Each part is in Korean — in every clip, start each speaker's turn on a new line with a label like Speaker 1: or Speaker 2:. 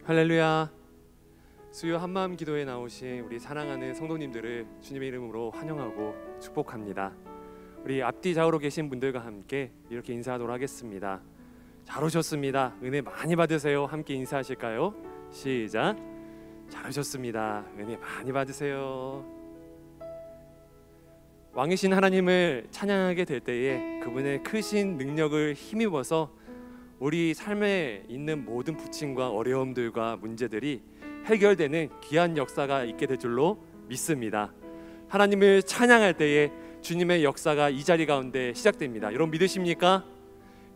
Speaker 1: 할렐루야. 수요 한마음 기도에 나오신 우리 사랑하는 성도님들을 주님의 이름으로 환영하고 축복합니다. 우리 앞뒤 좌우로 계신 분들과 함께 이렇게 인사하도록 하겠습니다. 잘 오셨습니다. 은혜 많이 받으세요. 함께 인사하실까요? 시작. 잘 오셨습니다. 은혜 많이 받으세요. 왕이신 하나님을 찬양하게 될 때에 그분의 크신 능력을 힘입어서 우리 삶에 있는 모든 부침과 어려움들과 문제들이 해결되는 귀한 역사가 있게 될 줄로 믿습니다. 하나님을 찬양할 때에 주님의 역사가 이 자리 가운데 시작됩니다. 여러분 믿으십니까?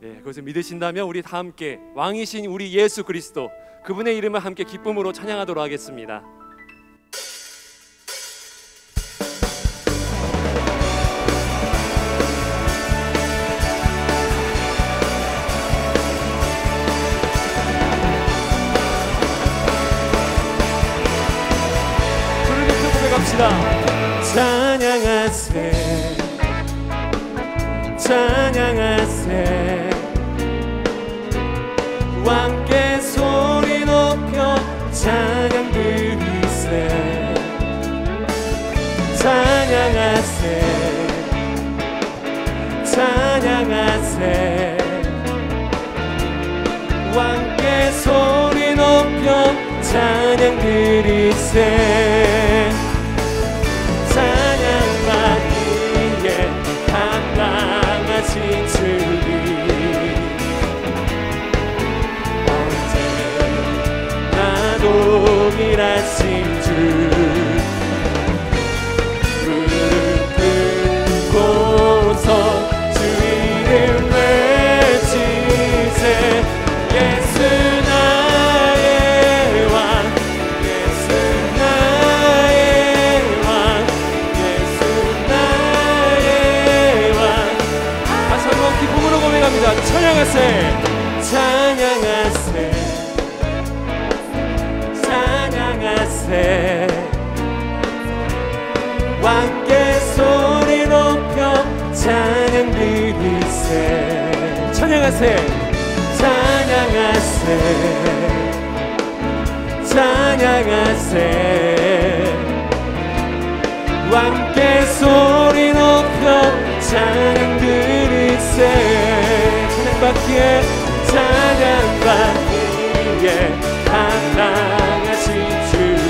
Speaker 1: 그것을 믿으신다면 우리 다 함께 왕이신 우리 예수 그리스도 그분의 이름을 함께 기쁨으로 찬양하도록 하겠습니다. 찬양하세 찬양하세 왕께 소리 높여 찬양 드리세 찬양하세 찬양하세 왕께 소리 높여 찬양 드리세 찬양받기에 당당하신 주님 언제나 동일하신 주 무릎 꿇고서 주 이름 외치세 예수 나의 왕 예수 나의 기쁨으로 고백합니다. 찬양하세 찬양하세 찬양하세 왕께 소리 높여 찬양 드리세 찬양하세 찬양하세 찬양하세 왕께 소리 높여 찬양 드리세 찬양받기에 찬양받기에 당당하신 주님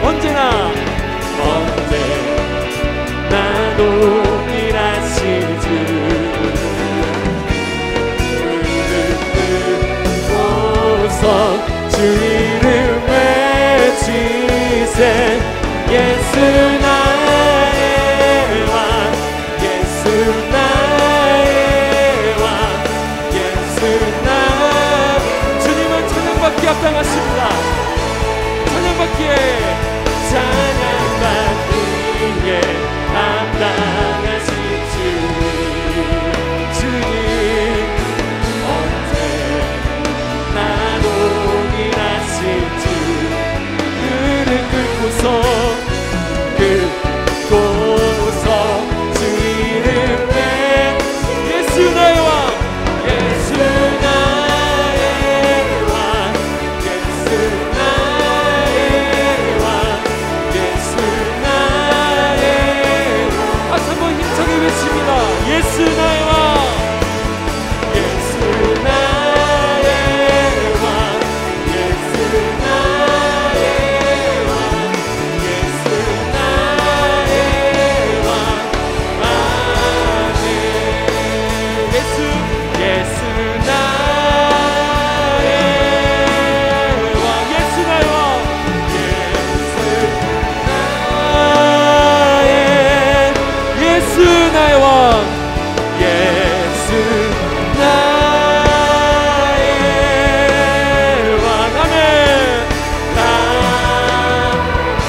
Speaker 1: 언제나 동일하신 주 무릎 꿇고서 주 이름 외치세 예수 나의 왕 예수 나의 왕 예수 나의 주님은 찬양받기 합당하십니다. 찬양받기에 찬양받기에 합당하신 주님 언제나 동일하신 주 무릎 꿇고서 주 이름에 예수 나의 왕 예수 나의 왕 예수 나의 왕 예수 나의 왕 다시 한번 힘차게 외칩니다. 예수 나의 왕 예수 나의 왕 예수 나의 왕 예수 나의 왕 아멘 예수 예수 나의 왕 예수 나의 왕 예수 나의 왕 예수 나의 왕 아멘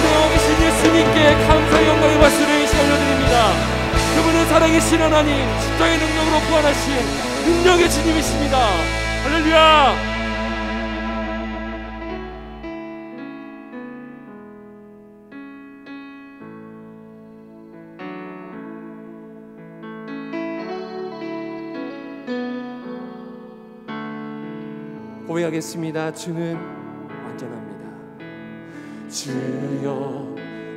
Speaker 1: 내와 계신 예수님께 감사 영광의 박수를 올려드립니다. 그분은 살아계신 하나님 십자가의 능력으로 구원하신 능력의 주님이십니다. 할렐루야. 고백하겠습니다. 주는 완전합니다. 주여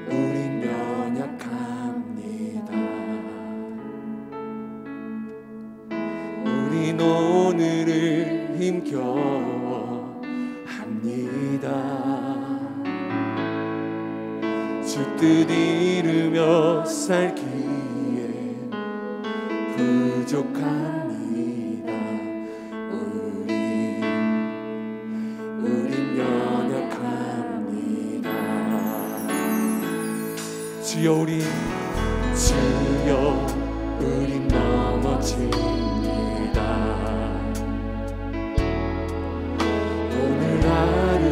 Speaker 1: 우린 연약합니다. 우린 오늘을 힘겨워합니다. 주 뜻 이루며 살기에 부족합니다. 우린 연약합니다. 주여 우린 넘어집니다. 오늘 하루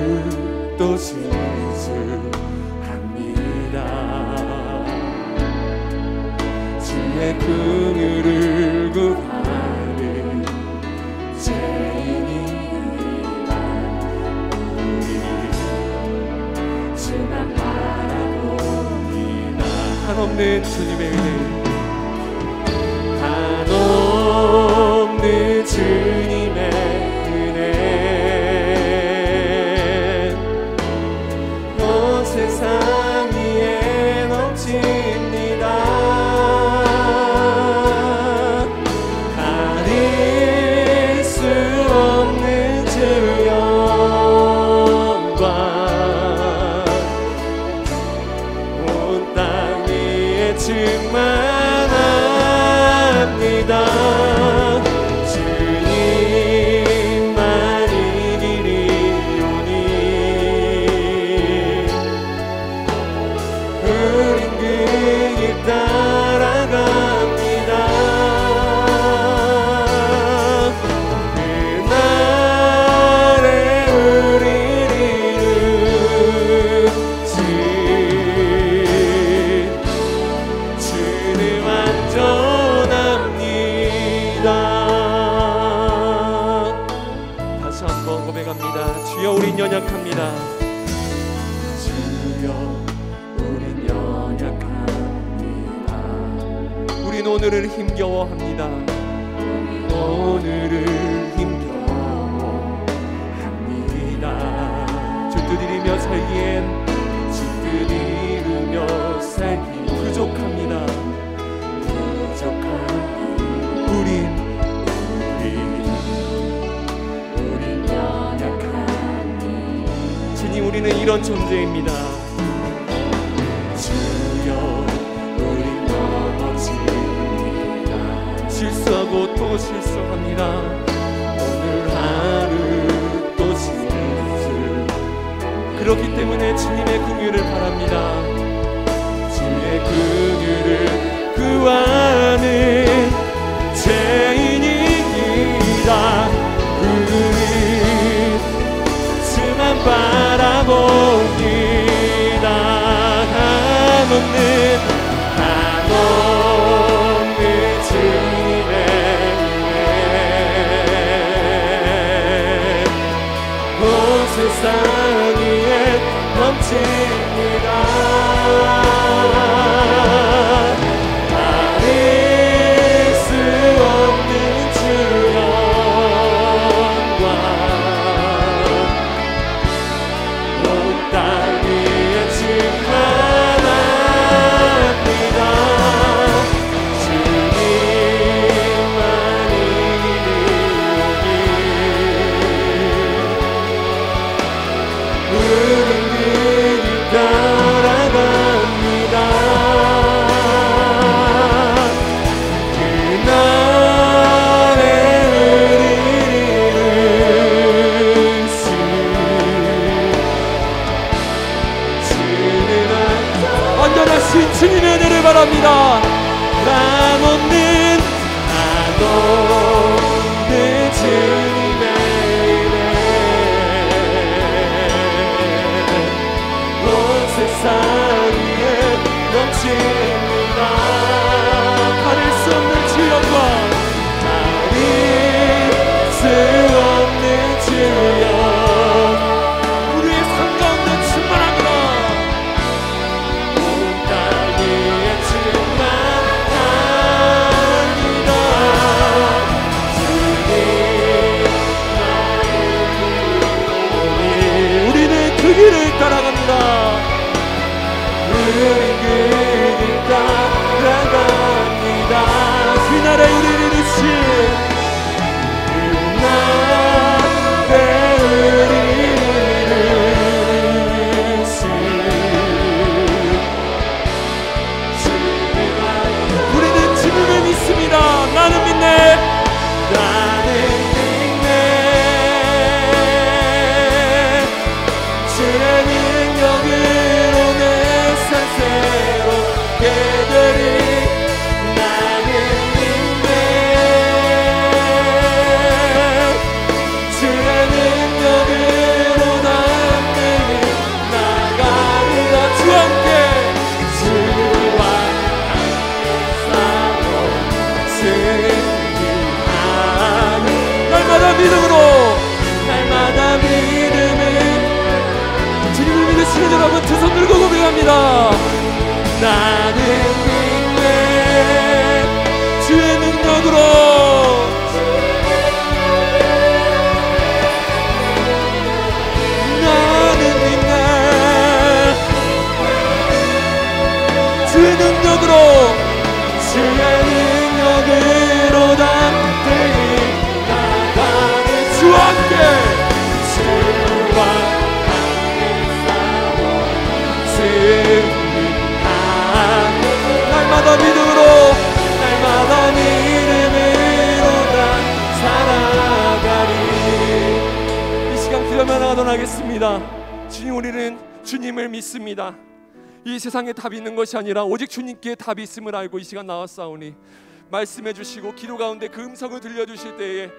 Speaker 1: 또 실수합니다. 주의 긍휼을 구하는 죄인입니다. 우리 주만 바라봅니다. 한없는 주님의 은혜, 한없는 주님의 은혜, 온 세상 위에 넘칩니다. 가릴 수 없는 주 영광, 온 땅 위에 충만합니다. 주님만 이기리오니 우린 그 길 따라갑니다. 그날에 우리를 이루신 주는 완전합니다. 다시 한번 고백합니다. 주여 우린 연약합니다. 주여 우린 연약합니다. 우린 오늘을 힘겨워합니다. 오늘을 힘겨워합니다. 주 뜻 이루며 살기엔 주 뜻 이루며 살기 부족합니다. 우린 연약합니다. 주님 우리는 이런 존재입니다. 주여 우린 넘어집니다. 실수하고 또 실수합니다. 오늘 하루 또 실수. 그렇기 때문에 주님의 긍휼을 바랍니다. 주의 긍휼을 구하는 죄인입니다. 우리 주만 바라봅니다. 한없는 주님의 은혜, 온 세상 위에 넘칩니다. 주님의 은혜를 바랍니다. 한없는 주님의 은혜, 온 세상 위에 넘칩니다. 가릴 수 없는 주 영광, 가릴 수 없는 주 영광, 우리의 삶 가운데 충만합니다. 주님 따라갑니다. 우린 그 길 따라갑니다. 그 나라에 우리를 이루신 그 나라에 우리를 이루신 우리는 주님을 믿습니다. 나는 믿네. 나는 믿네. 주의 능력으로 내 삶 새롭게 되리. 나는 믿네. 주의 능력으로 담대히 나가리라. 주와 함께 주와 싸워 승리하는 날마다 믿음으로 날마다 믿음을 주님을 믿으시는 여러분 두 손 들고 고백합니다. 나는 믿네. 주의 능력으로 나는 믿네. 주의 능력으로 주의 능력으로 담대히 나가는 주와 함께 주와 함께 싸워 승리하는 날마다 믿음으로 날마다 믿음으로 난 살아가리. 이 시간 기도하며 나가겠습니다. 주님, 우리는 주님을 믿습니다. 이 세상에 답이 있는 것이 아니라 오직 주님께 답이 있음을 알고 이 시간 나왔사오니 말씀해 주시고 기도 가운데 그 음성을 들려주실 때에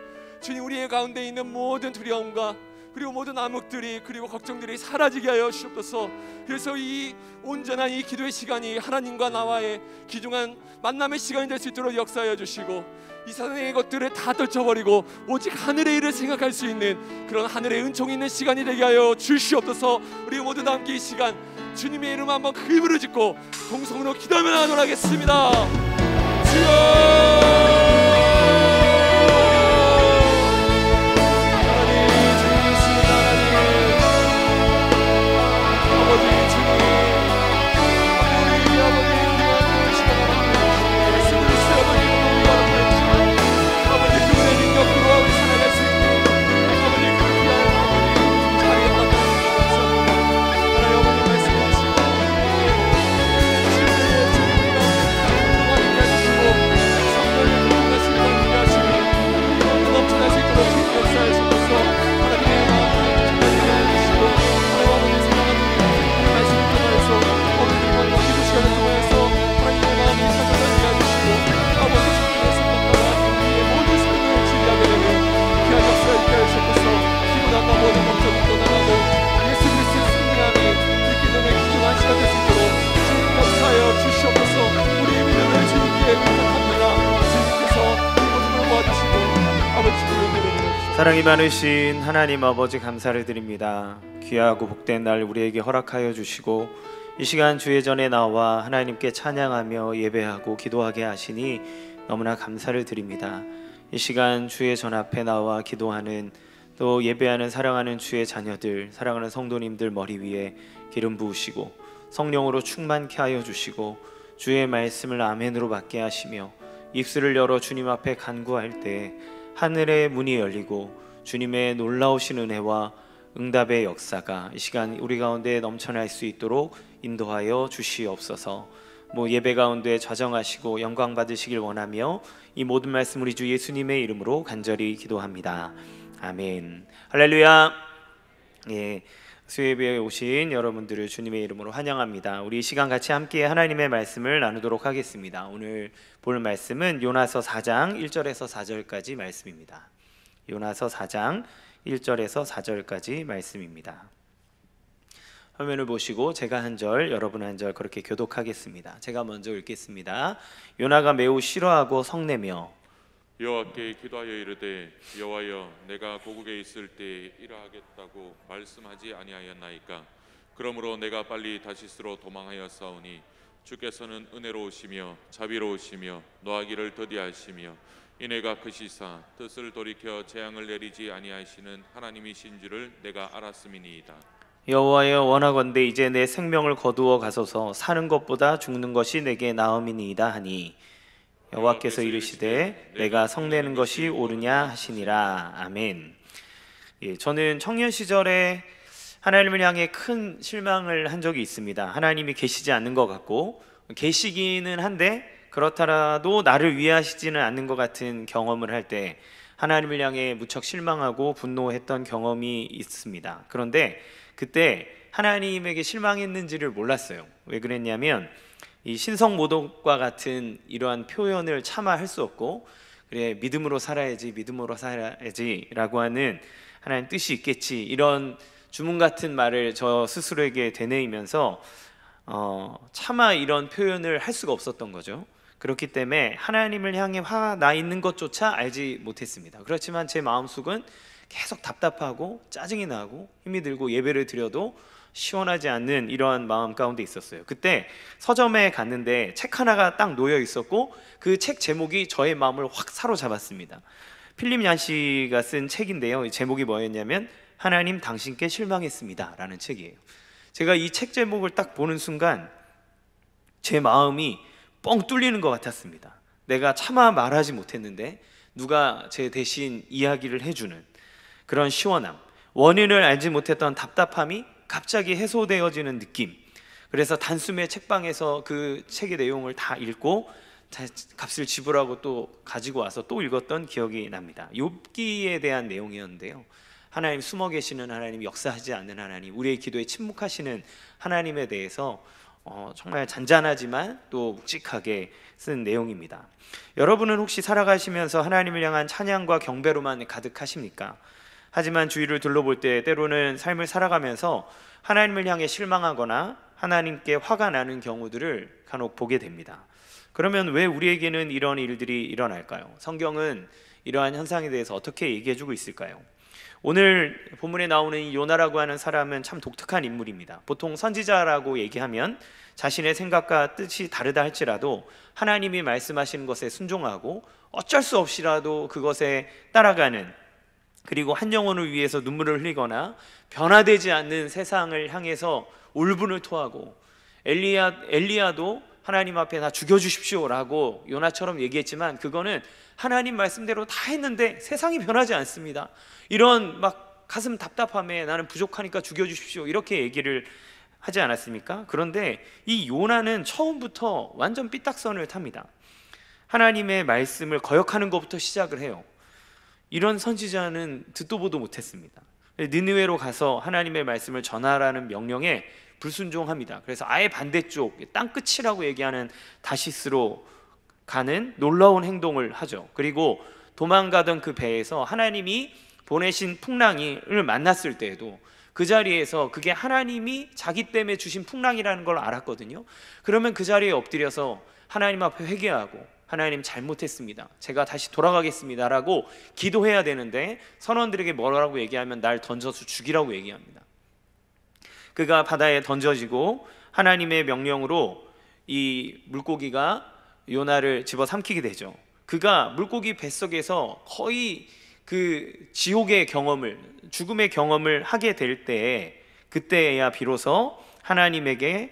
Speaker 1: 주님, 우리의 가운데 있는 모든 두려움과 그리고 모든 암흑들이 그리고 걱정들이 사라지게 하여 주옵소서. 그래서 이 온전한 이 기도의 시간이 하나님과 나와의 귀중한 만남의 시간이 될 수 있도록 역사하여 주시고 이 세상의 것들을 다 떨쳐버리고 오직 하늘의 일을 생각할 수 있는 그런 하늘의 은총이 있는 시간이 되게 하여 주시옵소서. 우리 모두 다 함께 이 시간 주님의 이름 한번 크게 부르짖고 동성으로 기도하며 나가도록 하겠습니다. 주여
Speaker 2: 사랑이 많으신 하나님 아버지 감사를 드립니다. 귀하고 복된 날 우리에게 허락하여 주시고 이 시간 주의 전에 나와 하나님께 찬양하며 예배하고 기도하게 하시니 너무나 감사를 드립니다. 이 시간 주의 전 앞에 나와 기도하는 또 예배하는 사랑하는 주의 자녀들, 사랑하는 성도님들 머리 위에 기름 부으시고 성령으로 충만케 하여 주시고 주의 말씀을 아멘으로 받게 하시며 입술을 열어 주님 앞에 간구할 때 하늘의 문이 열리고 주님의 놀라우신 은혜와 응답의 역사가 이 시간 우리 가운데 넘쳐날 수 있도록 인도하여 주시옵소서. 예배 가운데 좌정하시고 영광 받으시길 원하며 이 모든 말씀 우리 주 예수님의 이름으로 간절히 기도합니다. 아멘. 할렐루야. 수요예배에 오신 여러분들을 주님의 이름으로 환영합니다. 우리 이 시간 같이 함께 하나님의 말씀을 나누도록 하겠습니다. 오늘 볼 말씀은 요나서 4장 1절에서 4절까지 말씀입니다. 요나서 4장 1절에서 4절까지 말씀입니다. 화면을 보시고 제가 한 절, 여러분 한 절 그렇게 교독하겠습니다. 제가 먼저 읽겠습니다. 요나가 매우 싫어하고 성내며
Speaker 3: 여호와께 기도하여 이르되 여호와여 내가 고국에 있을 때 이러하겠다고 말씀하지 아니하였나이까. 그러므로 내가 빨리 다시스로 도망하였사오니 주께서는 은혜로우시며 자비로우시며 노하기를 더디하시며 인애가 크시사 뜻을 돌이켜 재앙을 내리지 아니하시는 하나님이신 줄을 내가 알았음이니이다.
Speaker 2: 여호와여, 원하건대 이제 내 생명을 거두어 가소서. 사는 것보다 죽는 것이 내게 나음이니이다 하니 여호와께서 이르시되 내가 성내는 것이 옳으냐 하시니라. 아멘. 저는 청년 시절에 하나님을 향해 큰 실망을 한 적이 있습니다. 하나님이 계시지 않는 것 같고, 계시기는 한데 그렇더라도 나를 위하시지는 않는 것 같은 경험을 할 때 하나님을 향해 무척 실망하고 분노했던 경험이 있습니다. 그런데 그때 하나님에게 실망했는지를 몰랐어요. 왜 그랬냐면 이 신성모독과 같은 이러한 표현을 차마 할 수 없고, 그래 믿음으로 살아야지 믿음으로 살아야지 라고 하는 하나님 뜻이 있겠지, 이런 주문 같은 말을 저 스스로에게 되뇌이면서 차마 이런 표현을 할 수가 없었던 거죠. 그렇기 때문에 하나님을 향해 화가 나 있는 것조차 알지 못했습니다. 그렇지만 제 마음속은 계속 답답하고 짜증이 나고 힘이 들고 예배를 드려도 시원하지 않는 이러한 마음 가운데 있었어요. 그때 서점에 갔는데 책 하나가 딱 놓여 있었고 그 책 제목이 저의 마음을 확 사로잡았습니다. 필립 얀시가 쓴 책인데요, 제목이 뭐였냐면 하나님 당신께 실망했습니다 라는 책이에요. 제가 이 책 제목을 딱 보는 순간 제 마음이 뻥 뚫리는 것 같았습니다. 내가 차마 말하지 못했는데 누가 제 대신 이야기를 해주는 그런 시원함, 원인을 알지 못했던 답답함이 갑자기 해소되어지는 느낌. 그래서 단숨에 책방에서 그 책의 내용을 다 읽고 값을 지불하고 또 가지고 와서 또 읽었던 기억이 납니다. 욥기에 대한 내용이었는데요, 하나님 숨어 계시는 하나님, 역사하지 않는 하나님, 우리의 기도에 침묵하시는 하나님에 대해서 정말 잔잔하지만 또 묵직하게 쓴 내용입니다. 여러분은 혹시 살아가시면서 하나님을 향한 찬양과 경배로만 가득하십니까? 하지만 주위를 둘러볼 때 때로는 삶을 살아가면서 하나님을 향해 실망하거나 하나님께 화가 나는 경우들을 간혹 보게 됩니다. 그러면 왜 우리에게는 이런 일들이 일어날까요? 성경은 이러한 현상에 대해서 어떻게 얘기해주고 있을까요? 오늘 본문에 나오는 이 요나라고 하는 사람은 참 독특한 인물입니다. 보통 선지자라고 얘기하면 자신의 생각과 뜻이 다르다 할지라도 하나님이 말씀하시는 것에 순종하고 어쩔 수 없이라도 그것에 따라가는, 그리고 한 영혼을 위해서 눈물을 흘리거나 변화되지 않는 세상을 향해서 울분을 토하고, 엘리야도 하나님 앞에 다 죽여주십시오 라고 요나처럼 얘기했지만 그거는 하나님 말씀대로 다 했는데 세상이 변하지 않습니다. 이런 막 가슴 답답함에 나는 부족하니까 죽여주십시오 이렇게 얘기를 하지 않았습니까? 그런데 이 요나는 처음부터 완전 삐딱선을 탑니다. 하나님의 말씀을 거역하는 것부터 시작을 해요. 이런 선지자는 듣도 보도 못했습니다. 니느웨로 가서 하나님의 말씀을 전하라는 명령에 불순종합니다. 그래서 아예 반대쪽 땅끝이라고 얘기하는 다시스로 가는 놀라운 행동을 하죠. 그리고 도망가던 그 배에서 하나님이 보내신 풍랑을 만났을 때에도 그 자리에서 그게 하나님이 자기 때문에 주신 풍랑이라는 걸 알았거든요. 그러면 그 자리에 엎드려서 하나님 앞에 회개하고 하나님 잘못했습니다, 제가 다시 돌아가겠습니다 라고 기도해야 되는데 선원들에게 뭐라고 얘기하면 날 던져서 죽이라고 얘기합니다. 그가 바다에 던져지고 하나님의 명령으로 이 물고기가 요나를 집어삼키게 되죠. 그가 물고기 뱃속에서 거의 그 지옥의 경험을, 죽음의 경험을 하게 될 때에 그때야 비로소 하나님에게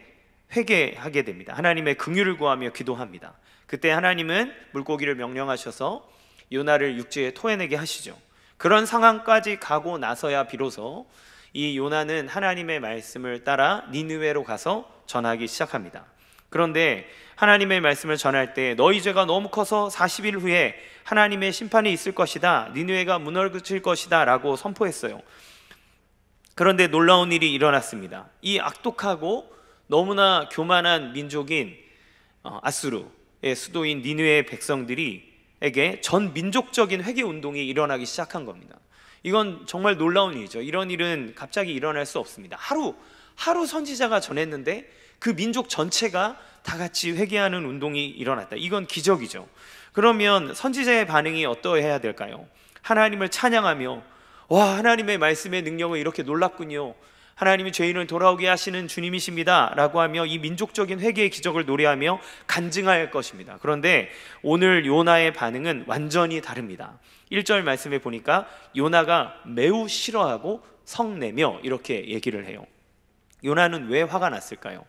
Speaker 2: 회개하게 됩니다. 하나님의 긍휼을 구하며 기도합니다. 그때 하나님은 물고기를 명령하셔서 요나를 육지에 토해내게 하시죠. 그런 상황까지 가고 나서야 비로소 이 요나는 하나님의 말씀을 따라 니느웨로 가서 전하기 시작합니다. 그런데 하나님의 말씀을 전할 때 너희 죄가 너무 커서 40일 후에 하나님의 심판이 있을 것이다, 니느웨가 무너질 것이다 라고 선포했어요. 그런데 놀라운 일이 일어났습니다. 이 악독하고 너무나 교만한 민족인 아수르의 수도인 니느웨의 백성들에게 전 민족적인 회개 운동이 일어나기 시작한 겁니다. 이건 정말 놀라운 일이죠. 이런 일은 갑자기 일어날 수 없습니다. 하루 선지자가 전했는데 그 민족 전체가 다 같이 회개하는 운동이 일어났다. 이건 기적이죠. 그러면 선지자의 반응이 어떠해야 될까요? 하나님을 찬양하며 와, 하나님의 말씀의 능력은 이렇게 놀랍군요, 하나님이 죄인을 돌아오게 하시는 주님이십니다 라고 하며 이 민족적인 회개의 기적을 노래하며 간증할 것입니다. 그런데 오늘 요나의 반응은 완전히 다릅니다. 1절 말씀에 보니까 요나가 매우 싫어하고 성내며 이렇게 얘기를 해요. 요나는 왜 화가 났을까요?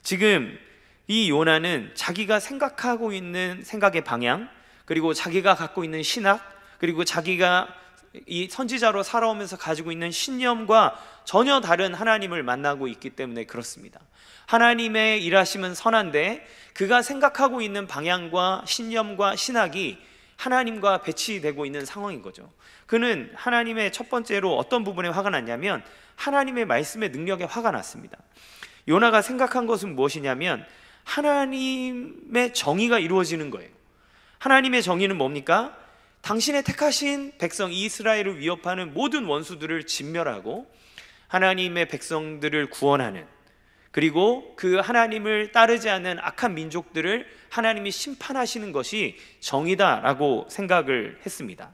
Speaker 2: 지금 이 요나는 자기가 생각하고 있는 생각의 방향, 그리고 자기가 갖고 있는 신학, 그리고 자기가 이 선지자로 살아오면서 가지고 있는 신념과 전혀 다른 하나님을 만나고 있기 때문에 그렇습니다. 하나님의 일하심은 선한데 그가 생각하고 있는 방향과 신념과 신학이 하나님과 배치되고 있는 상황인 거죠. 그는 하나님의 첫 번째로 어떤 부분에 화가 났냐면 하나님의 말씀의 능력에 화가 났습니다. 요나가 생각한 것은 무엇이냐면 하나님의 정의가 이루어지는 거예요. 하나님의 정의는 뭡니까? 당신의 택하신 백성 이스라엘을 위협하는 모든 원수들을 진멸하고 하나님의 백성들을 구원하는, 그리고 그 하나님을 따르지 않는 악한 민족들을 하나님이 심판하시는 것이 정의다라고 생각을 했습니다.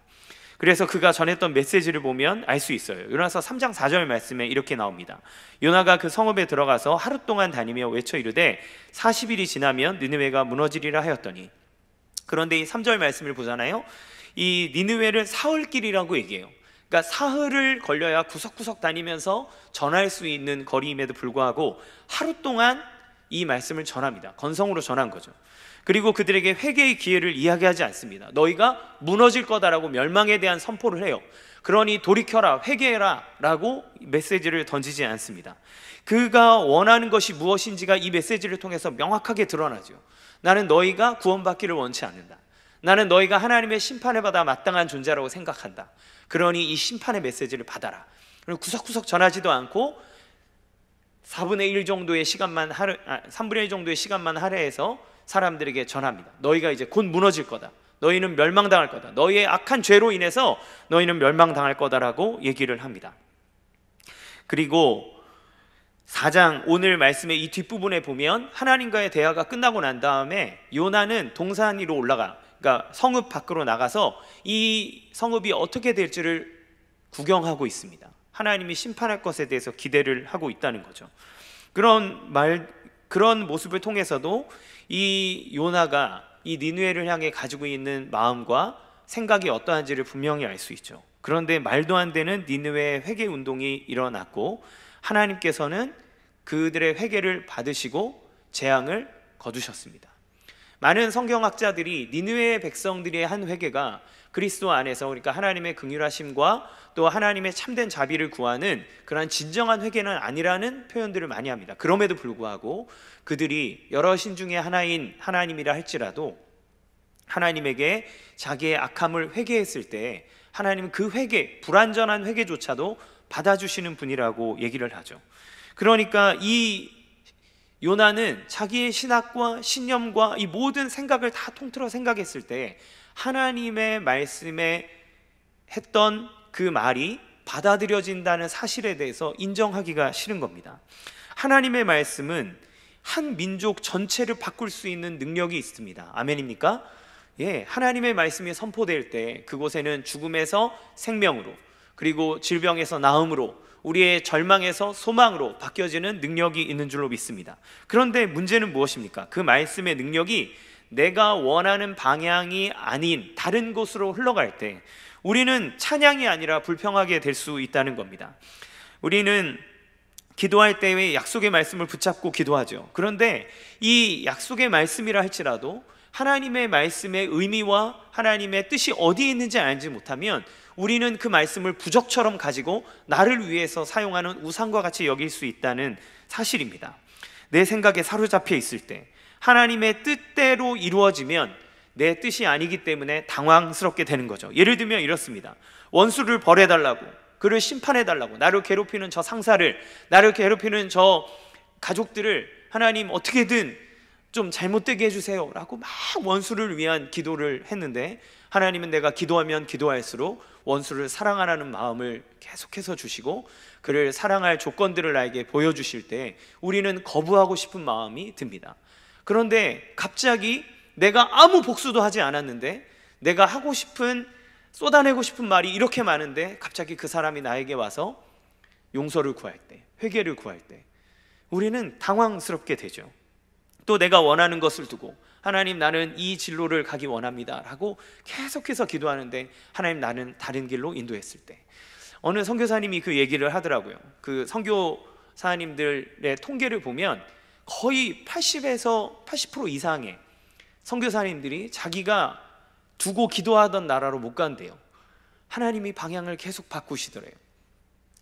Speaker 2: 그래서 그가 전했던 메시지를 보면 알 수 있어요. 요나서 3장 4절 말씀에 이렇게 나옵니다. 요나가 그 성읍에 들어가서 하루 동안 다니며 외쳐 이르되 40일이 지나면 느느웨가 무너지리라 하였더니, 그런데 이 3절 말씀을 보잖아요. 이 니느웨를 사흘길이라고 얘기해요. 그러니까 사흘을 걸려야 구석구석 다니면서 전할 수 있는 거리임에도 불구하고 하루 동안 이 말씀을 전합니다. 건성으로 전한 거죠. 그리고 그들에게 회개의 기회를 이야기하지 않습니다. 너희가 무너질 거다라고 멸망에 대한 선포를 해요. 그러니 돌이켜라, 회개해라 라고 메시지를 던지지 않습니다. 그가 원하는 것이 무엇인지가 이 메시지를 통해서 명확하게 드러나죠. 나는 너희가 구원받기를 원치 않는다. 나는 너희가 하나님의 심판을 받아 마땅한 존재라고 생각한다. 그러니 이 심판의 메시지를 받아라. 그리고 구석구석 전하지도 않고 4분의 1 정도의 시간만 3분의 1 정도의 시간만 할애해서 사람들에게 전합니다. 너희가 이제 곧 무너질 거다. 너희는 멸망당할 거다. 너희의 악한 죄로 인해서 너희는 멸망당할 거다라고 얘기를 합니다. 그리고 4장 오늘 말씀의 이 뒷부분에 보면 하나님과의 대화가 끝나고 난 다음에 요나는 동산 위로 올라가, 그러니까 성읍 밖으로 나가서 이 성읍이 어떻게 될지를 구경하고 있습니다. 하나님이 심판할 것에 대해서 기대를 하고 있다는 거죠. 그런 모습을 통해서도 이 요나가 이 니느웨를 향해 가지고 있는 마음과 생각이 어떠한지를 분명히 알 수 있죠. 그런데 말도 안 되는 니느웨의 회개 운동이 일어났고 하나님께서는 그들의 회개를 받으시고 재앙을 거두셨습니다. 많은 성경학자들이 니느웨의 백성들의 한 회개가 그리스도 안에서, 그러니까 하나님의 긍휼하심과 또 하나님의 참된 자비를 구하는 그러한 진정한 회개는 아니라는 표현들을 많이 합니다. 그럼에도 불구하고 그들이 여러 신 중에 하나인 하나님이라 할지라도 하나님에게 자기의 악함을 회개했을 때 하나님은 그 회개, 불완전한 회개조차도 받아주시는 분이라고 얘기를 하죠. 그러니까 이 요나는 자기의 신학과 신념과 이 모든 생각을 다 통틀어 생각했을 때 하나님의 말씀에 했던 그 말이 받아들여진다는 사실에 대해서 인정하기가 싫은 겁니다. 하나님의 말씀은 한 민족 전체를 바꿀 수 있는 능력이 있습니다. 아멘입니까? 예, 하나님의 말씀이 선포될 때 그곳에는 죽음에서 생명으로, 그리고 질병에서 나음으로, 우리의 절망에서 소망으로 바뀌어지는 능력이 있는 줄로 믿습니다. 그런데 문제는 무엇입니까? 그 말씀의 능력이 내가 원하는 방향이 아닌 다른 곳으로 흘러갈 때 우리는 찬양이 아니라 불평하게 될 수 있다는 겁니다. 우리는 기도할 때의 약속의 말씀을 붙잡고 기도하죠. 그런데 이 약속의 말씀이라 할지라도 하나님의 말씀의 의미와 하나님의 뜻이 어디에 있는지 알지 못하면 우리는 그 말씀을 부적처럼 가지고 나를 위해서 사용하는 우상과 같이 여길 수 있다는 사실입니다. 내 생각에 사로잡혀 있을 때 하나님의 뜻대로 이루어지면 내 뜻이 아니기 때문에 당황스럽게 되는 거죠. 예를 들면 이렇습니다. 원수를 벌해달라고, 그를 심판해달라고, 나를 괴롭히는 저 상사를, 나를 괴롭히는 저 가족들을 하나님 어떻게든 좀 잘못되게 해주세요 라고 막 원수를 위한 기도를 했는데 하나님은 내가 기도하면 기도할수록 원수를 사랑하라는 마음을 계속해서 주시고 그를 사랑할 조건들을 나에게 보여주실 때 우리는 거부하고 싶은 마음이 듭니다. 그런데 갑자기 내가 아무 복수도 하지 않았는데 내가 하고 싶은, 쏟아내고 싶은 말이 이렇게 많은데 갑자기 그 사람이 나에게 와서 용서를 구할 때, 회개를 구할 때 우리는 당황스럽게 되죠. 또 내가 원하는 것을 두고 하나님 나는 이 진로를 가기 원합니다 라고 계속해서 기도하는데 하나님 나는 다른 길로 인도했을 때 어느 선교사님이 그 얘기를 하더라고요. 그 선교 선교사님들의 통계를 보면 거의 80에서 80% 이상의 선교사님들이 자기가 두고 기도하던 나라로 못 간대요. 하나님이 방향을 계속 바꾸시더래요.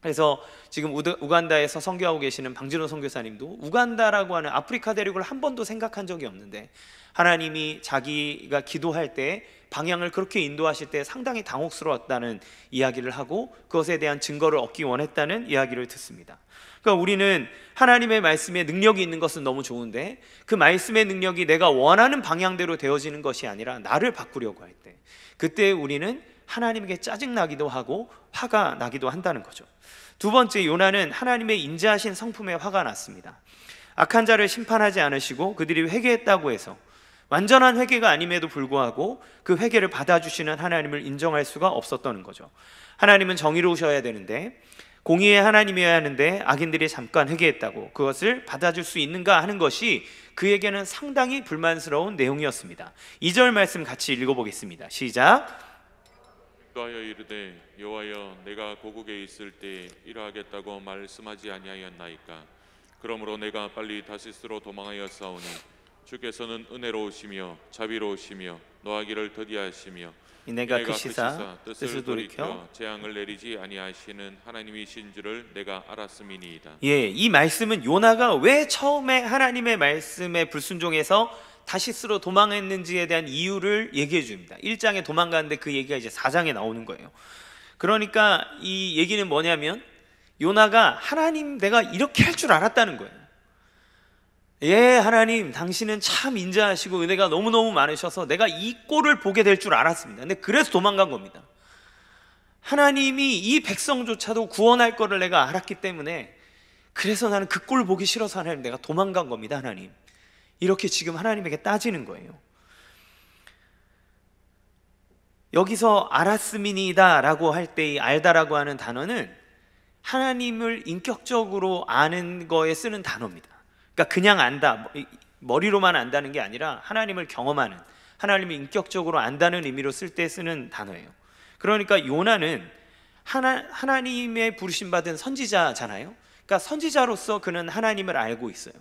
Speaker 2: 그래서 지금 우간다에서 선교하고 계시는 방진호 선교사님도 우간다라고 하는 아프리카 대륙을 한 번도 생각한 적이 없는데 하나님이 자기가 기도할 때 방향을 그렇게 인도하실 때 상당히 당혹스러웠다는 이야기를 하고 그것에 대한 증거를 얻기 원했다는 이야기를 듣습니다. 그러니까 우리는 하나님의 말씀에 능력이 있는 것은 너무 좋은데 그 말씀의 능력이 내가 원하는 방향대로 되어지는 것이 아니라 나를 바꾸려고 할 때, 그때 우리는 하나님에게 짜증나기도 하고 화가 나기도 한다는 거죠. 두 번째, 요나는 하나님의 인자하신 성품에 화가 났습니다. 악한 자를 심판하지 않으시고 그들이 회개했다고 해서 완전한 회개가 아님에도 불구하고 그 회개를 받아주시는 하나님을 인정할 수가 없었다는 거죠. 하나님은 정의로우셔야 되는데, 공의의 하나님이어야 하는데 악인들이 잠깐 회개했다고 그것을 받아줄 수 있는가 하는 것이 그에게는 상당히 불만스러운 내용이었습니다. 2절 말씀 같이 읽어보겠습니다. 시작.
Speaker 3: 기도하여 이르되 여호와여 내가 고국에 있을 때 이러하겠다고 말씀하지 아니하였나이까. 그러므로 내가 빨리 다시스로 도망하였사오니 주께서는 은혜로우시며 자비로우시며 노하기를 더디하시며
Speaker 2: 내가 크시사 뜻을 돌이켜
Speaker 3: 재앙을 내리지 아니하시는 하나님이신 줄을 내가 알았음이니이다.
Speaker 2: 이 말씀은 요나가 왜 처음에 하나님의 말씀에 불순종해서 다시스로 도망했는지에 대한 이유를 얘기해 줍니다. 1장에 도망가는데 그 얘기가 이제 4장에 나오는 거예요. 그러니까 이 얘기는 뭐냐면 요나가 하나님 내가 이렇게 할 줄 알았다는 거예요. 하나님 당신은 참 인자하시고 은혜가 너무너무 많으셔서 내가 이 꼴을 보게 될 줄 알았습니다. 근데 그래서 도망간 겁니다. 하나님이 이 백성조차도 구원할 거를 내가 알았기 때문에 그래서 나는 그 꼴 보기 싫어서 하나님 내가 도망간 겁니다. 하나님 이렇게 지금 하나님에게 따지는 거예요. 여기서 알았음이니이다 라고 할 때 이 알다라고 하는 단어는 하나님을 인격적으로 아는 거에 쓰는 단어입니다. 그러니까 그냥 안다, 머리로만 안다는 게 아니라 하나님을 경험하는, 하나님을 인격적으로 안다는 의미로 쓸 때 쓰는 단어예요. 그러니까 요나는 하나님의 부르심받은 선지자잖아요. 그러니까 선지자로서 그는 하나님을 알고 있어요.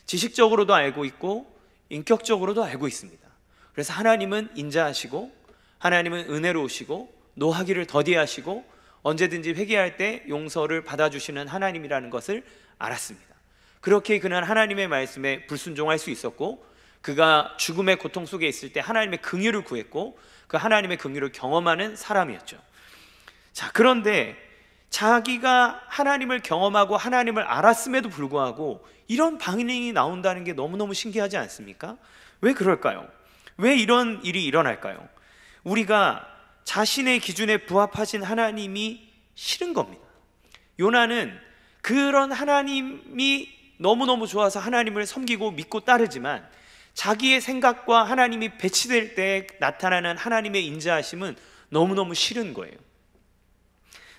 Speaker 2: 지식적으로도 알고 있고 인격적으로도 알고 있습니다. 그래서 하나님은 인자하시고 하나님은 은혜로우시고 노하기를 더디하시고 언제든지 회개할 때 용서를 받아주시는 하나님이라는 것을 알았습니다. 그렇게 그는 하나님의 말씀에 불순종할 수 있었고 그가 죽음의 고통 속에 있을 때 하나님의 긍휼을 구했고 그 하나님의 긍휼을 경험하는 사람이었죠. 자, 그런데 자기가 하나님을 경험하고 하나님을 알았음에도 불구하고 이런 반응이 나온다는 게 너무너무 신기하지 않습니까? 왜 그럴까요? 왜 이런 일이 일어날까요? 우리가 자신의 기준에 부합하신 하나님이 싫은 겁니다. 요나는 그런 하나님이 너무너무 좋아서 하나님을 섬기고 믿고 따르지만 자기의 생각과 하나님이 배치될 때 나타나는 하나님의 인자하심은 너무너무 싫은 거예요.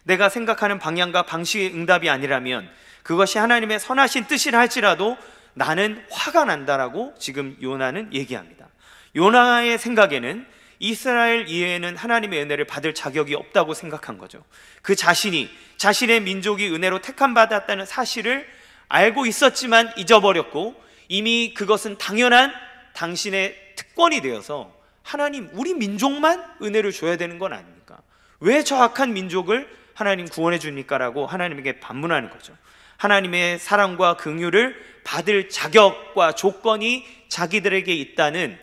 Speaker 2: 내가 생각하는 방향과 방식의 응답이 아니라면 그것이 하나님의 선하신 뜻이라 할지라도 나는 화가 난다라고 지금 요나는 얘기합니다. 요나의 생각에는 이스라엘 이외에는 하나님의 은혜를 받을 자격이 없다고 생각한 거죠. 그 자신이 자신의 민족이 은혜로 택함받았다는 사실을 알고 있었지만 잊어버렸고 이미 그것은 당연한 당신의 특권이 되어서 하나님 우리 민족만 은혜를 줘야 되는 건 아닙니까? 왜 저 악한 민족을 하나님 구원해 줍니까? 라고 하나님에게 반문하는 거죠. 하나님의 사랑과 긍휼을 받을 자격과 조건이 자기들에게 있다는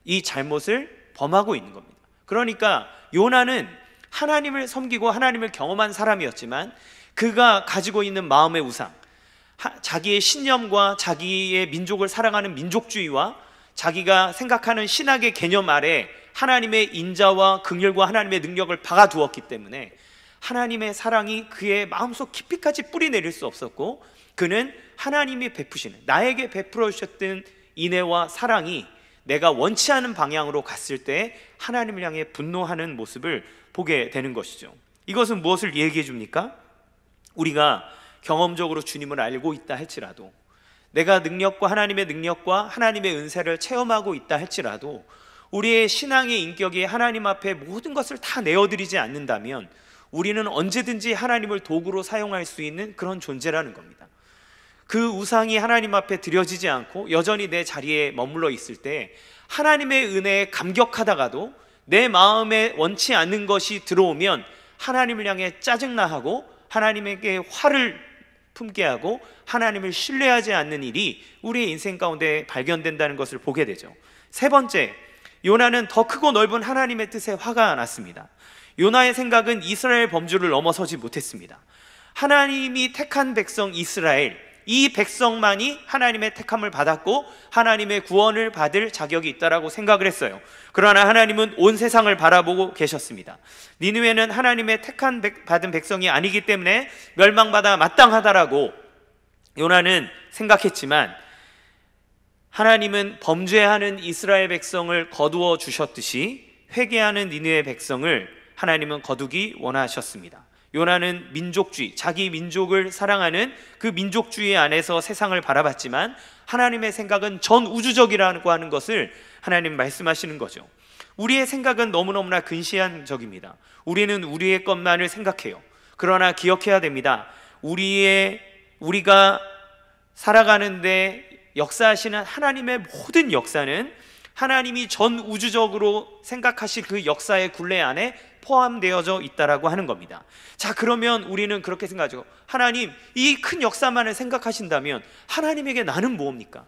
Speaker 2: 이 잘못을 범하고 있는 겁니다. 그러니까 요나는 하나님을 섬기고 하나님을 경험한 사람이었지만 그가 가지고 있는 마음의 우상, 자기의 신념과 자기의 민족을 사랑하는 민족주의와 자기가 생각하는 신학의 개념 아래 하나님의 인자와 긍휼과 하나님의 능력을 박아두었기 때문에 하나님의 사랑이 그의 마음속 깊이까지 뿌리 내릴 수 없었고 그는 하나님이 베푸시는 나에게 베풀어 주셨던 인애와 사랑이 내가 원치 않은 방향으로 갔을 때 하나님을 향해 분노하는 모습을 보게 되는 것이죠. 이것은 무엇을 얘기해 줍니까? 우리가 경험적으로 주님을 알고 있다 할지라도 내가 능력과 하나님의 능력과 하나님의 은혜를 체험하고 있다 할지라도 우리의 신앙의 인격이 하나님 앞에 모든 것을 다 내어드리지 않는다면 우리는 언제든지 하나님을 도구로 사용할 수 있는 그런 존재라는 겁니다. 그 우상이 하나님 앞에 드려지지 않고 여전히 내 자리에 머물러 있을 때 하나님의 은혜에 감격하다가도 내 마음에 원치 않는 것이 들어오면 하나님을 향해 짜증나하고 하나님에게 화를 품게 하고 하나님을 신뢰하지 않는 일이 우리의 인생 가운데 발견된다는 것을 보게 되죠. 세 번째, 요나는 더 크고 넓은 하나님의 뜻에 화가 났습니다. 요나의 생각은 이스라엘 범주를 넘어서지 못했습니다. 하나님이 택한 백성 이스라엘, 이 백성만이 하나님의 택함을 받았고 하나님의 구원을 받을 자격이 있다라고 생각을 했어요. 그러나 하나님은 온 세상을 바라보고 계셨습니다. 니느웨는 하나님의 받은 백성이 아니기 때문에 멸망받아 마땅하다라고 요나는 생각했지만 하나님은 범죄하는 이스라엘 백성을 거두어 주셨듯이 회개하는 니느웨 백성을 하나님은 거두기 원하셨습니다. 요나는 민족주의, 자기 민족을 사랑하는 그 민족주의 안에서 세상을 바라봤지만 하나님의 생각은 전 우주적이라고 하는 것을 하나님 말씀하시는 거죠. 우리의 생각은 너무너무나 근시안적입니다. 우리는 우리의 것만을 생각해요. 그러나 기억해야 됩니다. 우리가 살아가는데 역사하시는 하나님의 모든 역사는 하나님이 전 우주적으로 생각하실 그 역사의 굴레 안에 포함되어져 있다라고 하는 겁니다. 자, 그러면 우리는 그렇게 생각하죠. 하나님, 이 큰 역사만을 생각하신다면 하나님에게 나는 뭡니까?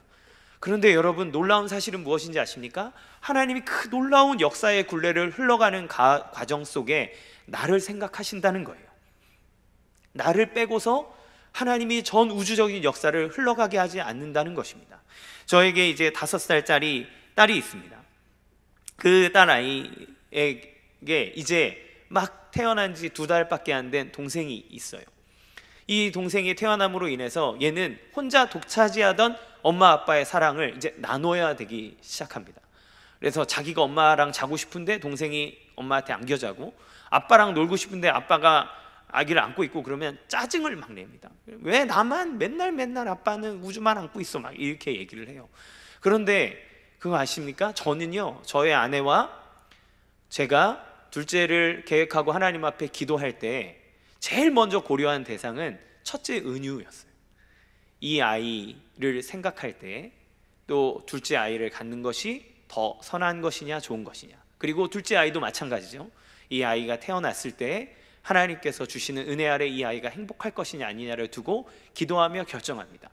Speaker 2: 그런데 여러분, 놀라운 사실은 무엇인지 아십니까? 하나님이 그 놀라운 역사의 굴레를 흘러가는 과정 속에 나를 생각하신다는 거예요. 나를 빼고서 하나님이 전 우주적인 역사를 흘러가게 하지 않는다는 것입니다. 저에게 이제 5살짜리 딸이 있습니다. 그 딸 아이에게 이제 막 태어난 지 2달밖에 안 된 동생이 있어요. 이 동생이 태어남으로 인해서 얘는 혼자 독차지하던 엄마 아빠의 사랑을 이제 나눠야 되기 시작합니다. 그래서 자기가 엄마랑 자고 싶은데 동생이 엄마한테 안겨자고, 아빠랑 놀고 싶은데 아빠가 아기를 안고 있고 그러면 짜증을 막 냅니다. 왜 나만 맨날 아빠는 우주만 안고 있어, 막 이렇게 얘기를 해요. 그런데 그거 아십니까? 저는요, 저의 아내와 제가 둘째를 계획하고 하나님 앞에 기도할 때 제일 먼저 고려한 대상은 첫째 은유였어요. 이 아이를 생각할 때 또 둘째 아이를 갖는 것이 더 선한 것이냐 좋은 것이냐, 그리고 둘째 아이도 마찬가지죠. 이 아이가 태어났을 때 하나님께서 주시는 은혜 아래 이 아이가 행복할 것이냐 아니냐를 두고 기도하며 결정합니다.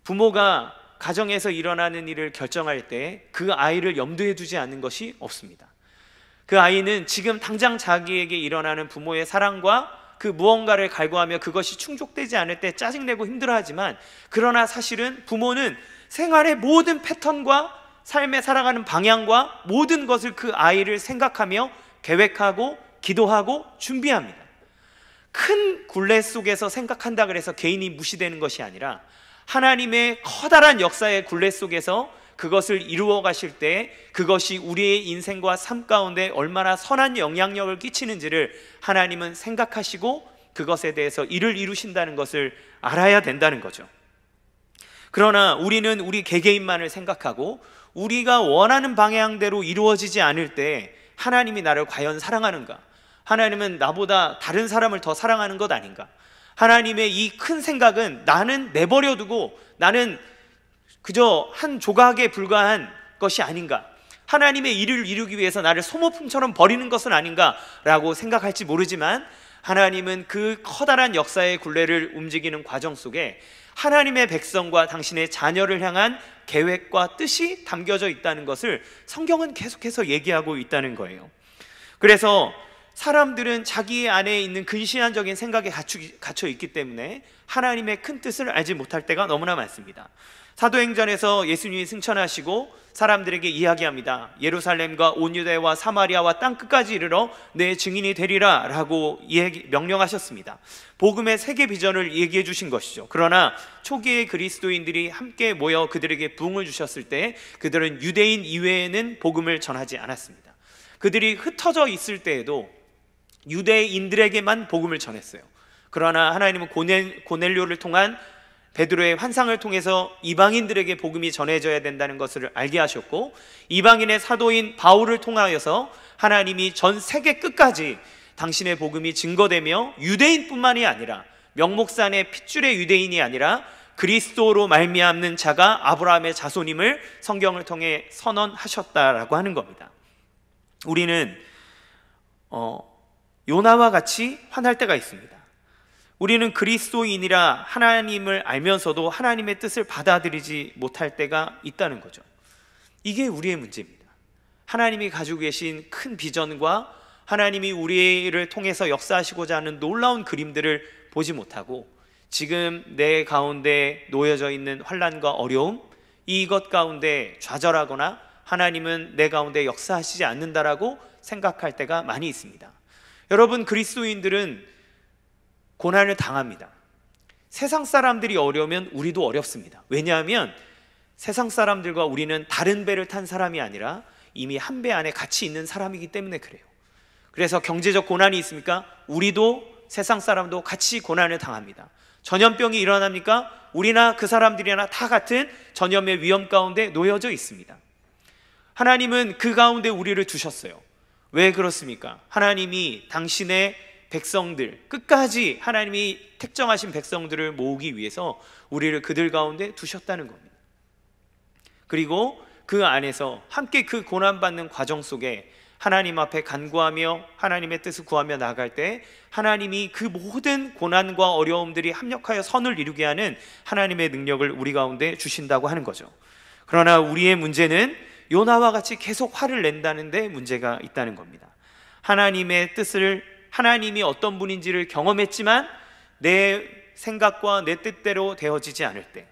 Speaker 2: 부모가 가정에서 일어나는 일을 결정할 때 그 아이를 염두에 두지 않는 것이 없습니다. 그 아이는 지금 당장 자기에게 일어나는 부모의 사랑과 그 무언가를 갈구하며 그것이 충족되지 않을 때 짜증내고 힘들어하지만, 그러나 사실은 부모는 생활의 모든 패턴과 삶에 살아가는 방향과 모든 것을 그 아이를 생각하며 계획하고 기도하고 준비합니다. 큰 굴레 속에서 생각한다 그래서 개인이 무시되는 것이 아니라 하나님의 커다란 역사의 굴레 속에서 그것을 이루어 가실 때 그것이 우리의 인생과 삶 가운데 얼마나 선한 영향력을 끼치는지를 하나님은 생각하시고 그것에 대해서 일을 이루신다는 것을 알아야 된다는 거죠. 그러나 우리는 우리 개개인만을 생각하고 우리가 원하는 방향대로 이루어지지 않을 때 하나님이 나를 과연 사랑하는가? 하나님은 나보다 다른 사람을 더 사랑하는 것 아닌가? 하나님의 이 큰 생각은 나는 내버려두고 나는 그저 한 조각에 불과한 것이 아닌가? 하나님의 일을 이루기 위해서 나를 소모품처럼 버리는 것은 아닌가라고 생각할지 모르지만, 하나님은 그 커다란 역사의 굴레를 움직이는 과정 속에 하나님의 백성과 당신의 자녀를 향한 계획과 뜻이 담겨져 있다는 것을 성경은 계속해서 얘기하고 있다는 거예요. 그래서 사람들은 자기 안에 있는 근시안적인 생각에 갇혀 있기 때문에 하나님의 큰 뜻을 알지 못할 때가 너무나 많습니다. 사도행전에서 예수님이 승천하시고 사람들에게 이야기합니다. 예루살렘과 온 유대와 사마리아와 땅 끝까지 이르러 내 증인이 되리라 라고 명령하셨습니다. 복음의 세계 비전을 얘기해 주신 것이죠. 그러나 초기의 그리스도인들이 함께 모여 그들에게 부흥을 주셨을 때 그들은 유대인 이외에는 복음을 전하지 않았습니다. 그들이 흩어져 있을 때에도 유대인들에게만 복음을 전했어요. 그러나 하나님은 고넬료를 통한 베드로의 환상을 통해서 이방인들에게 복음이 전해져야 된다는 것을 알게 하셨고, 이방인의 사도인 바울을 통하여서 하나님이 전 세계 끝까지 당신의 복음이 증거되며 유대인뿐만이 아니라 명목산의 핏줄의 유대인이 아니라 그리스도로 말미암는 자가 아브라함의 자손임을 성경을 통해 선언하셨다라고 하는 겁니다. 우리는 요나와 같이 화날 때가 있습니다. 우리는 그리스도인이라 하나님을 알면서도 하나님의 뜻을 받아들이지 못할 때가 있다는 거죠. 이게 우리의 문제입니다. 하나님이 가지고 계신 큰 비전과 하나님이 우리를 통해서 역사하시고자 하는 놀라운 그림들을 보지 못하고 지금 내 가운데 놓여져 있는 환난과 어려움, 이것 가운데 좌절하거나 하나님은 내 가운데 역사하시지 않는다라고 생각할 때가 많이 있습니다. 여러분, 그리스도인들은 고난을 당합니다. 세상 사람들이 어려우면 우리도 어렵습니다. 왜냐하면 세상 사람들과 우리는 다른 배를 탄 사람이 아니라 이미 한 배 안에 같이 있는 사람이기 때문에 그래요. 그래서 경제적 고난이 있습니까? 우리도 세상 사람도 같이 고난을 당합니다. 전염병이 일어납니까? 우리나 그 사람들이나 다 같은 전염의 위험 가운데 놓여져 있습니다. 하나님은 그 가운데 우리를 두셨어요. 왜 그렇습니까? 하나님이 당신의 백성들, 끝까지 하나님이 택정하신 백성들을 모으기 위해서 우리를 그들 가운데 두셨다는 겁니다. 그리고 그 안에서 함께 그 고난받는 과정 속에 하나님 앞에 간구하며 하나님의 뜻을 구하며 나아갈 때 하나님이 그 모든 고난과 어려움들이 합력하여 선을 이루게 하는 하나님의 능력을 우리 가운데 주신다고 하는 거죠. 그러나 우리의 문제는 요나와 같이 계속 화를 낸다는 데 문제가 있다는 겁니다. 하나님의 뜻을, 하나님이 어떤 분인지를 경험했지만 내 생각과 내 뜻대로 되어지지 않을 때,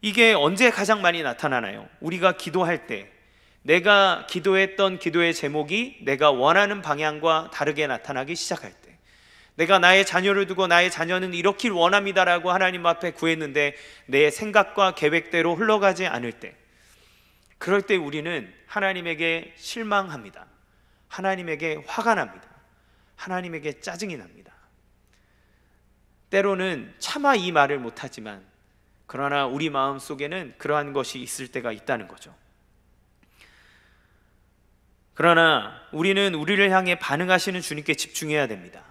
Speaker 2: 이게 언제 가장 많이 나타나나요? 우리가 기도할 때 내가 기도했던 기도의 제목이 내가 원하는 방향과 다르게 나타나기 시작할 때, 내가 나의 자녀를 두고 나의 자녀는 이렇길 원합니다라고 하나님 앞에 구했는데 내 생각과 계획대로 흘러가지 않을 때, 그럴 때 우리는 하나님에게 실망합니다. 하나님에게 화가 납니다. 하나님에게 짜증이 납니다. 때로는 차마 이 말을 못하지만 그러나 우리 마음속에는 그러한 것이 있을 때가 있다는 거죠. 그러나 우리는 우리를 향해 반응하시는 주님께 집중해야 됩니다.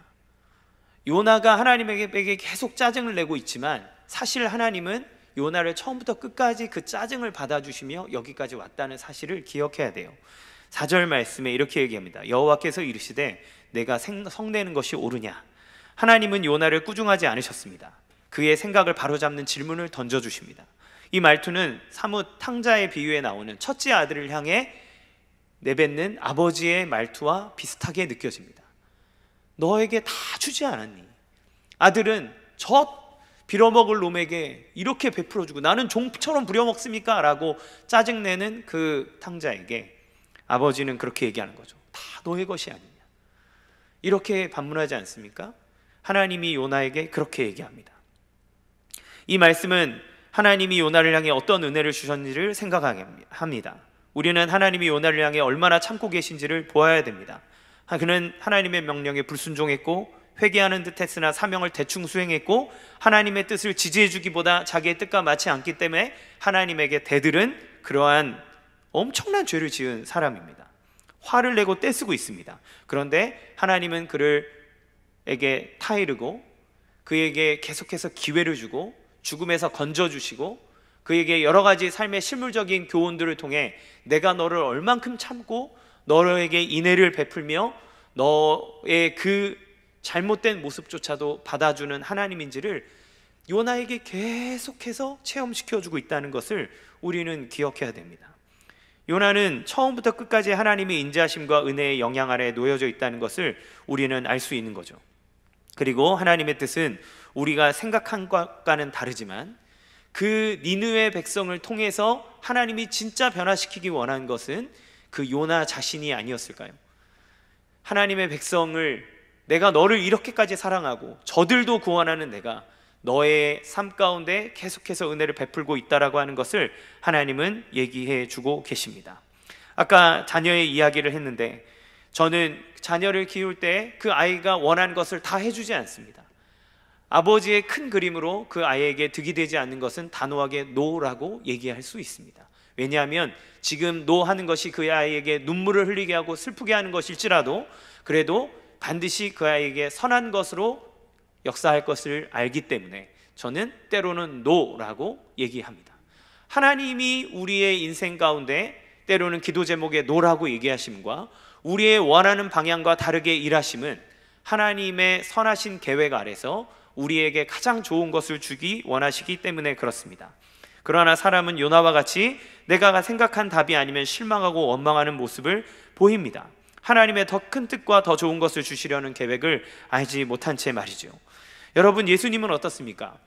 Speaker 2: 요나가 하나님에게 계속 짜증을 내고 있지만 사실 하나님은 요나를 처음부터 끝까지 그 짜증을 받아주시며 여기까지 왔다는 사실을 기억해야 돼요. 4절 말씀에 이렇게 얘기합니다. 여호와께서 이르시되 내가 성내는 것이 옳으냐? 하나님은 요나를 꾸중하지 않으셨습니다. 그의 생각을 바로잡는 질문을 던져주십니다. 이 말투는 사뭇 탕자의 비유에 나오는 첫째 아들을 향해 내뱉는 아버지의 말투와 비슷하게 느껴집니다. 너에게 다 주지 않았니? 아들은 저 빌어먹을 놈에게 이렇게 베풀어주고 나는 종처럼 부려먹습니까? 라고 짜증내는 그 탕자에게 아버지는 그렇게 얘기하는 거죠. 다 너의 것이 아니냐? 이렇게 반문하지 않습니까? 하나님이 요나에게 그렇게 얘기합니다. 이 말씀은 하나님이 요나를 향해 어떤 은혜를 주셨는지를 생각하게 합니다. 우리는 하나님이 요나를 향해 얼마나 참고 계신지를 보아야 됩니다. 그는 하나님의 명령에 불순종했고 회개하는 듯 했으나 사명을 대충 수행했고 하나님의 뜻을 지지해주기보다 자기의 뜻과 맞지 않기 때문에 하나님에게 대들은 그러한 엄청난 죄를 지은 사람입니다. 화를 내고 떼쓰고 있습니다. 그런데 하나님은 그에게 타이르고 그에게 계속해서 기회를 주고 죽음에서 건져주시고 그에게 여러 가지 삶의 실물적인 교훈들을 통해 내가 너를 얼만큼 참고 너에게 인애를 베풀며 너의 그 잘못된 모습조차도 받아주는 하나님인지를 요나에게 계속해서 체험시켜주고 있다는 것을 우리는 기억해야 됩니다. 요나는 처음부터 끝까지 하나님의 인자하심과 은혜의 영향 아래 놓여져 있다는 것을 우리는 알 수 있는 거죠. 그리고 하나님의 뜻은 우리가 생각한 것과는 다르지만 그 니느웨 백성을 통해서 하나님이 진짜 변화시키기 원한 것은 그 요나 자신이 아니었을까요? 하나님의 백성을 내가 너를 이렇게까지 사랑하고 저들도 구원하는 내가 너의 삶 가운데 계속해서 은혜를 베풀고 있다라고 하는 것을 하나님은 얘기해 주고 계십니다. 아까 자녀의 이야기를 했는데 저는 자녀를 키울 때 그 아이가 원하는 것을 다 해주지 않습니다. 아버지의 큰 그림으로 그 아이에게 득이 되지 않는 것은 단호하게 노라고 얘기할 수 있습니다. 왜냐하면 지금 노 하는 것이 그 아이에게 눈물을 흘리게 하고 슬프게 하는 것일지라도 그래도 반드시 그 아이에게 선한 것으로 역사할 것을 알기 때문에 저는 때로는 노라고 얘기합니다. 하나님이 우리의 인생 가운데 때로는 기도 제목에 노라고 얘기하심과 우리의 원하는 방향과 다르게 일하심은 하나님의 선하신 계획 아래서 우리에게 가장 좋은 것을 주기 원하시기 때문에 그렇습니다. 그러나 사람은 요나와 같이 내가 생각한 답이 아니면 실망하고 원망하는 모습을 보입니다. 하나님의 더 큰 뜻과 더 좋은 것을 주시려는 계획을 알지 못한 채 말이죠. 여러분, 예수님은 어떻습니까?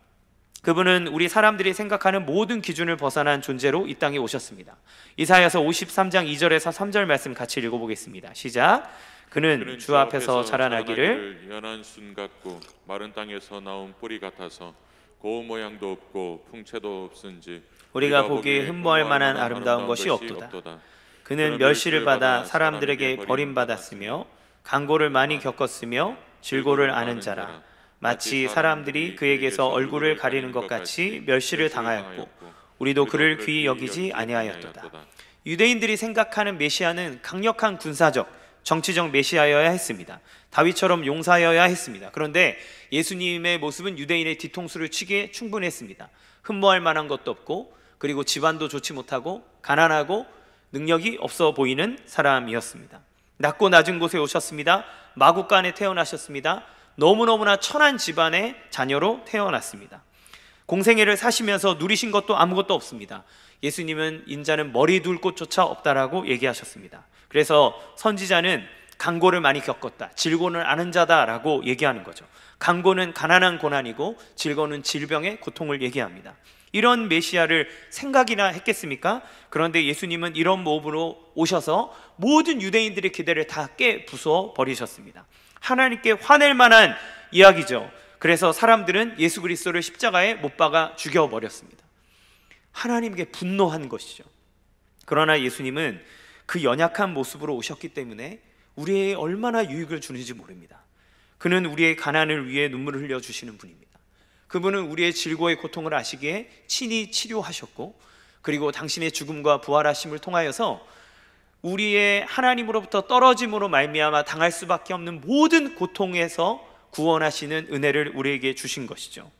Speaker 2: 그분은 우리 사람들이 생각하는 모든 기준을 벗어난 존재로 이 땅에 오셨습니다. 이사야서 53장 2절에서 3절 말씀 같이 읽어보겠습니다. 시작. 그는 주 앞에서 자라나기를
Speaker 3: 연한 순 같고 마른 땅에서 나온 뿌리 같아서 고운 모양도 없고 풍채도 없은지
Speaker 2: 우리가 보기에 흠모할 만한 아름다운 것이 없도다. 그는 멸시를 받아 사람들에게 버림받았으며 강고를 많이 겪었으며 질고를 아는 자라. 마치 사람들이 그에게서 얼굴을 가리는 것 같이 멸시를 당하였고 우리도 그를 귀히 여기지 아니하였도다. 유대인들이 생각하는 메시아는 강력한 군사적, 정치적 메시아여야 했습니다. 다윗처럼 용사여야 했습니다. 그런데 예수님의 모습은 유대인의 뒤통수를 치기에 충분했습니다. 흠모할 만한 것도 없고, 그리고 집안도 좋지 못하고 가난하고 능력이 없어 보이는 사람이었습니다. 낮고 낮은 곳에 오셨습니다. 마국간에 태어나셨습니다. 너무너무나 천한 집안의 자녀로 태어났습니다. 공생애를 사시면서 누리신 것도 아무것도 없습니다. 예수님은 인자는 머리 둘 곳조차 없다라고 얘기하셨습니다. 그래서 선지자는 강고를 많이 겪었다, 질고는 아는 자다라고 얘기하는 거죠. 강고는 가난한 고난이고 질고는 질병의 고통을 얘기합니다. 이런 메시아를 생각이나 했겠습니까? 그런데 예수님은 이런 몸으로 오셔서 모든 유대인들의 기대를 다 깨 부숴 버리셨습니다. 하나님께 화낼 만한 이야기죠. 그래서 사람들은 예수 그리스도를 십자가에 못 박아 죽여버렸습니다. 하나님께 분노한 것이죠. 그러나 예수님은 그 연약한 모습으로 오셨기 때문에 우리에게 얼마나 유익을 주는지 모릅니다. 그는 우리의 가난을 위해 눈물을 흘려주시는 분입니다. 그분은 우리의 질고의 고통을 아시기에 친히 치료하셨고, 그리고 당신의 죽음과 부활하심을 통하여서 우리의 하나님으로부터 떨어짐으로 말미암아 당할 수밖에 없는 모든 고통에서 구원하시는 은혜를 우리에게 주신 것이죠.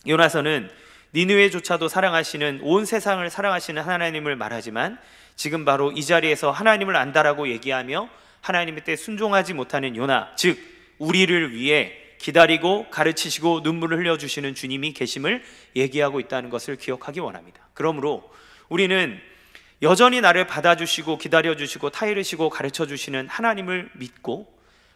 Speaker 2: 요나서는 니느웨조차도 사랑하시는, 온 세상을 사랑하시는 하나님을 말하지만 지금 바로 이 자리에서 하나님을 안다라고 얘기하며 하나님의 때 순종하지 못하는 요나, 즉 우리를 위해 기다리고 가르치시고 눈물을 흘려주시는 주님이 계심을 얘기하고 있다는 것을 기억하기 원합니다. 그러므로 우리는 여전히 나를 받아주시고 기다려주시고 타이르시고 가르쳐주시는 하나님을 믿고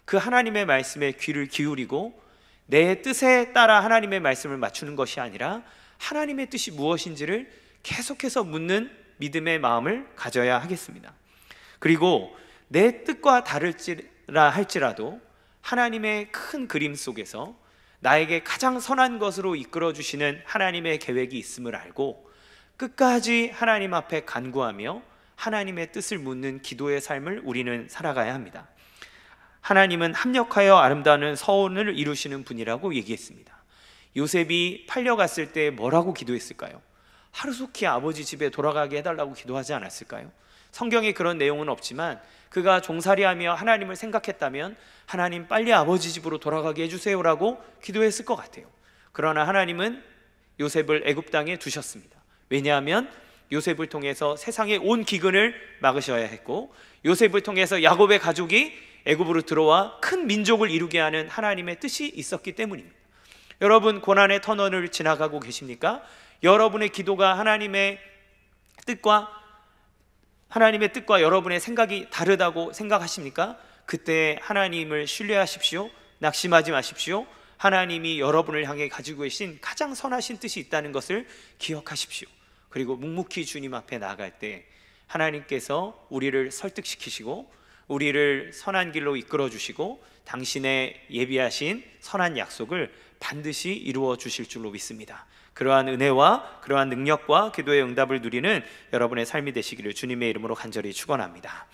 Speaker 2: 그 하나님의 말씀에 귀를 기울이고 내 뜻에 따라 하나님의 말씀을 맞추는 것이 아니라 하나님의 뜻이 무엇인지를 계속해서 묻는 믿음의 마음을 가져야 하겠습니다. 그리고 내 뜻과 다를지라 할지라도 하나님의 큰 그림 속에서 나에게 가장 선한 것으로 이끌어주시는 하나님의 계획이 있음을 알고 끝까지 하나님 앞에 간구하며 하나님의 뜻을 묻는 기도의 삶을 우리는 살아가야 합니다. 하나님은 합력하여 아름다운 서원을 이루시는 분이라고 얘기했습니다. 요셉이 팔려갔을 때 뭐라고 기도했을까요? 하루속히 아버지 집에 돌아가게 해달라고 기도하지 않았을까요? 성경에 그런 내용은 없지만 그가 종살이하며 하나님을 생각했다면 하나님 빨리 아버지 집으로 돌아가게 해주세요라고 기도했을 것 같아요. 그러나 하나님은 요셉을 애굽 땅에 두셨습니다. 왜냐하면 요셉을 통해서 세상의 온 기근을 막으셔야 했고, 요셉을 통해서 야곱의 가족이 애굽으로 들어와 큰 민족을 이루게 하는 하나님의 뜻이 있었기 때문입니다. 여러분, 고난의 터널을 지나가고 계십니까? 여러분의 기도가 하나님의 뜻과 여러분의 생각이 다르다고 생각하십니까? 그때 하나님을 신뢰하십시오. 낙심하지 마십시오. 하나님이 여러분을 향해 가지고 계신 가장 선하신 뜻이 있다는 것을 기억하십시오. 그리고 묵묵히 주님 앞에 나아갈 때 하나님께서 우리를 설득시키시고 우리를 선한 길로 이끌어 주시고 당신의 예비하신 선한 약속을 반드시 이루어 주실 줄로 믿습니다. 그러한 은혜와 그러한 능력과 기도의 응답을 누리는 여러분의 삶이 되시기를 주님의 이름으로 간절히 축원합니다.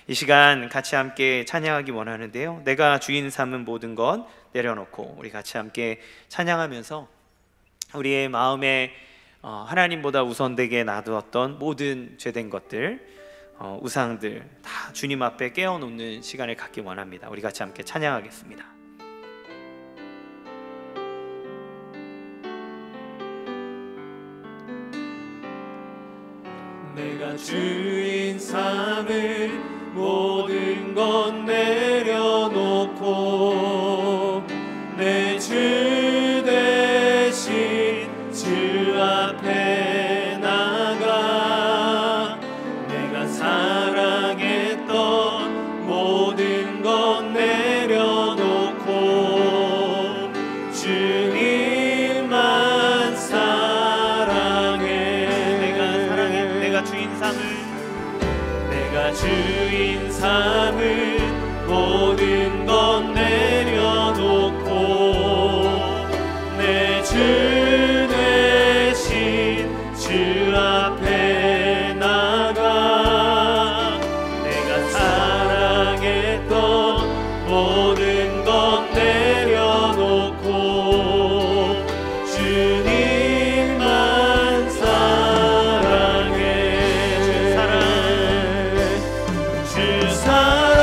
Speaker 2: 이 시간 같이 함께 찬양하기 원하는데요, 내가 주인 삼은 모든 것 내려놓고 우리 같이 함께 찬양하면서 우리의 마음에 하나님보다 우선되게 놔두었던 모든 죄된 것들, 우상들 다 주님 앞에 깨어놓는 시간을 갖기 원합니다. 우리 같이 함께 찬양하겠습니다.
Speaker 1: 내가 주인 삼을 모든 것 내려놓고 내 주 대신 주 앞에 나가 내가 사랑했던 모든 것 내려놓고 주님만 사랑해.
Speaker 2: 내가 주인 삼을
Speaker 1: 모든 것 내려놓고 내 주 대신 주 앞에 나가 내가 사랑했던 모든 것 내려놓고 주님만 사랑해. 주 사랑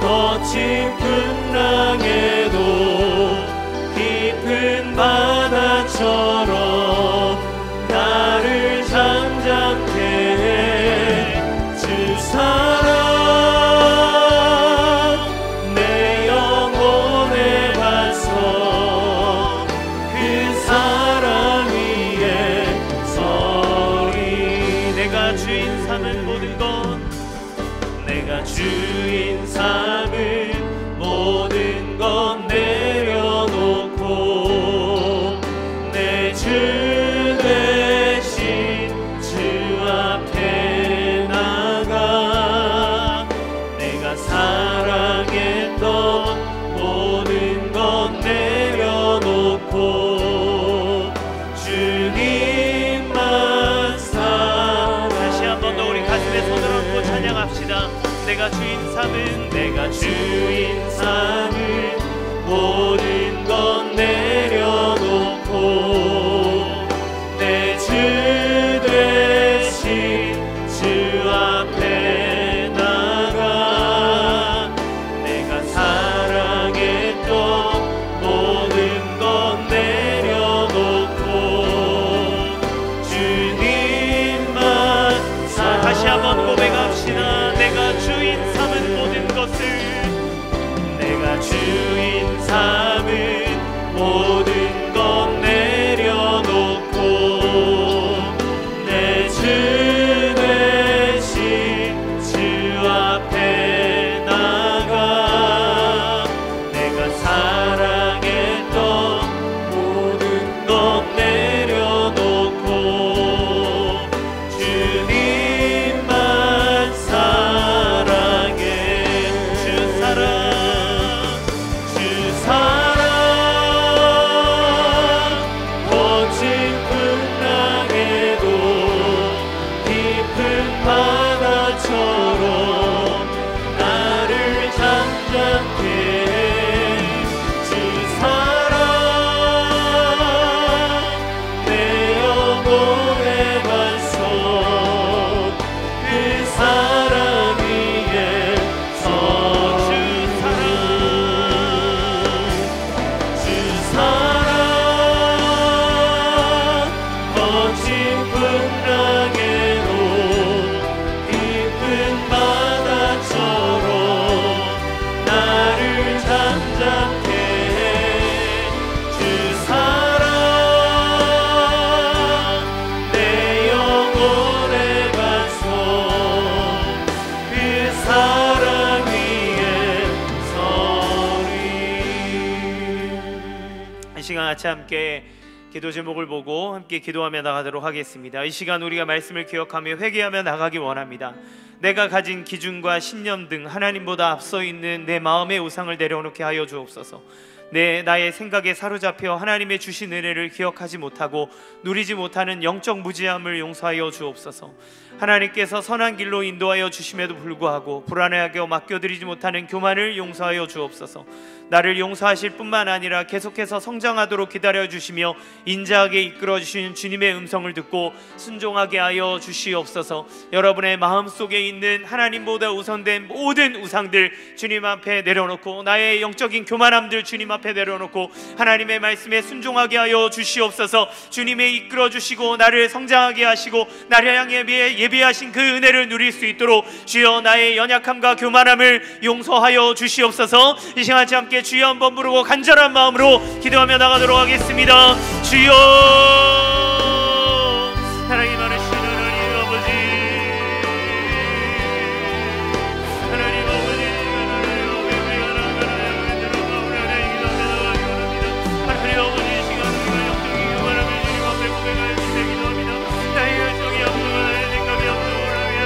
Speaker 1: 거친 풍랑에도 깊은 바다처럼 나를 잠잠케 해. 주 사랑 내 영혼의 반석 그 사랑 위에 서리. 내가 주인 삼은 모든 것 내가 주인 삼을 모든 것 내려놓고 내 주 대신 주 앞에 나가 내가 사랑했던 모든 것 내려놓고 주님만 사랑해.
Speaker 2: 다시 한 번 더 우리 가슴에 손을 얹고 찬양합시다. 내가 주인 삼을
Speaker 1: 모든 것 내려놓고 내 주 대신 주 앞에 나가 내가 사랑했던 모든 것 내려놓고 주님만 사랑해.
Speaker 2: 다시 한번 고백합시다. 내가 주인 삼은 모든 것을
Speaker 1: 내가 주인 삼은 모든 것 내려놓고 내 주 대신 주 앞에 나가 내가 사랑했던 모든 것 내려놓고 주님만 사랑해. 주 사랑 거친 풍랑에도 깊은 바다처럼 나를 잠잠케 해. 주 사랑 내 영혼의 반석 그 사랑 위에 서. 주 사랑 거친 풍랑에도 깊은 바다처럼 나를 잠잠케 해. 주 사랑 내 영혼의 반석 그 사랑 위에 서리.
Speaker 2: 이 시간 같이 함께 기도 제목을 보고 함께 기도하며 나가도록 하겠습니다. 이 시간 우리가 말씀을 기억하며 회개하며 나가기 원합니다. 내가 가진 기준과 신념 등 하나님보다 앞서 있는 내 마음의 우상을 내려놓게 하여 주옵소서. 나의 생각에 사로잡혀 하나님의 주신 은혜를 기억하지 못하고 누리지 못하는 영적 무지함을 용서하여 주옵소서. 하나님께서 선한 길로 인도하여 주심에도 불구하고 불안해하게 맡겨드리지 못하는 교만을 용서하여 주옵소서. 나를 용서하실 뿐만 아니라 계속해서 성장하도록 기다려 주시며 인자하게 이끌어 주시는 주님의 음성을 듣고 순종하게 하여 주시옵소서. 여러분의 마음속에 있는 하나님보다 우선된 모든 우상들 주님 앞에 내려놓고 나의 영적인 교만함들 주님 앞에 내려놓고 하나님의 말씀에 순종하게 하여 주시옵소서. 주님의 이끌어 주시고 나를 성장하게 하시고 나를 향해 예비하신 그 은혜를 누릴 수 있도록 주여 나의 연약함과 교만함을 용서하여 주시옵소서. 이 시간 같이 함께 주여 한번 부르고 간절한 마음으로 기도하며 나가도록 하겠습니다. 주여, 사랑이 많으신 하나님 아버지, 하나님 아버지, 하나님 아버지, 이 시간 우리가 영적인 교만함을 주님 앞에 고백하여 주시기 기도합니다. 나의 열정이 앞서고 나의 생각이 앞서고 하나님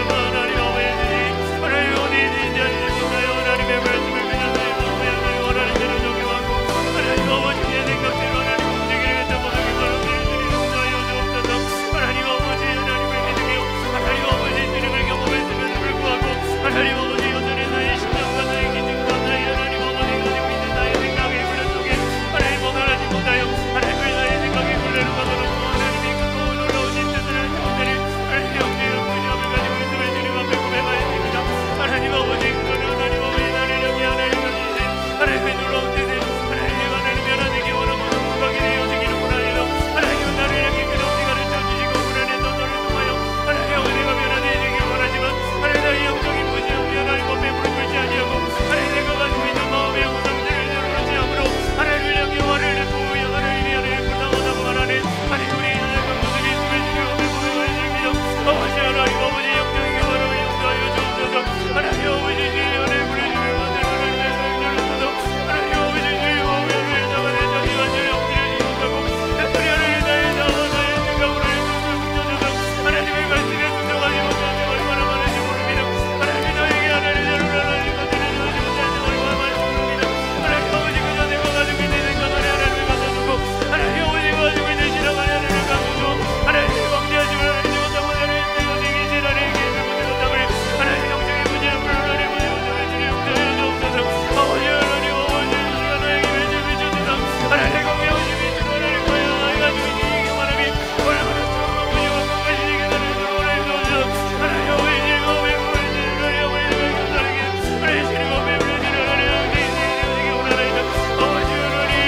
Speaker 2: 아버지, 하나님 어디 있는지 아시는가요? 하나님의 말씀을 믿는 하나님 원하는 대로 적용하고 하나님 아버지 내 생각대로 하나님 움직이는 자모습을 바라보는 주님 용서하여 주옵소서. 하나님 아버지, 하나님을 믿으며 하나님 아버지 주님을 경험했음에도 불구하고 하나님 아버지 여전히 나의 심정과 나의 기준과 나의 하나님 아버지 가지고 있는 나의 생각의 굴레 속에 하나님 벗어나지 못하여 하나님을 나의 생각의 굴레로 가둬놓고 하나님이 그 놀라우신 뜻을 하나님 하나님 영적인 무시함을 가지고 있음을 주님 앞에 고백하였습니다. 하나님 아버지, 그거는 하나님 아버지 나를 향해 하나님 주신 하나님의 놀라운 뜻을 하나님 변화되기 원하고 행복하게 되어지기를 원하여 하나님은 나를 향해 끝없이 가르쳐 주시고 불안했던 너를 통하여 하나님 내가 변화되기 원하지만 하나님 나의 영적인 무지함이 하나님 앞에 무릎 꿇지 아니하고 하나님 내가 가지고 있는 마음의 우상들을 내려놓지 않으므로 하나님을 향해 화를 내고 하나님이 하나님 불쌍하다고 말하는 하나님 우리 하나님 모습이 있음을 주님 앞에 고백하였습니다. 아버지, 하나님 아버지 영적인 교만함을 용서하여 주옵소서. 하나님 아버지 주님 하나님 부르시며 만든 하나님의 사역자를 써서 하나님 아버지 주님 하나님의 자가 내 자기 완전히 엎드려지 못하고 하나님 하나님 나의 자아 나의 생각으로 붙여줘서 하나님의 말씀에 순종하지 못한 지 얼마나 많은지 모릅니다. 하나님 저에게 하나님 자료를 하나님 건드려 주지 못한 지 얼마나 많은지 모릅니다. 하나님 아버지 그저 내가 가지고 있는 생각 안에 하나님을 가져두고 하나님 아버지 가지고 있는 신앙 안에 하나님을 가져두고 하나님 방지하시고 하나님 못하고 하나님 내어지기 하나님 계획을 못하고 하나님 영적인 무지함을 하나님 못하고 주님 용서해 주옵소서. 아버지 하나님 아버지 하나님 외줄 비춰주사 하나님 공명하심이 주로 하나님 과연 나의 가지고 있는 이 교만함이 얼마나 수고하고 무지와 강하시게 나를 들어오라 해주옵소서. 하나님 아버지 주님 앞에 보여주시는 하나님 아버지 감사하게 하나님 주님 앞에 보여주시는 하나님 영적인 되어지기 원하나이다. 아버지 하나님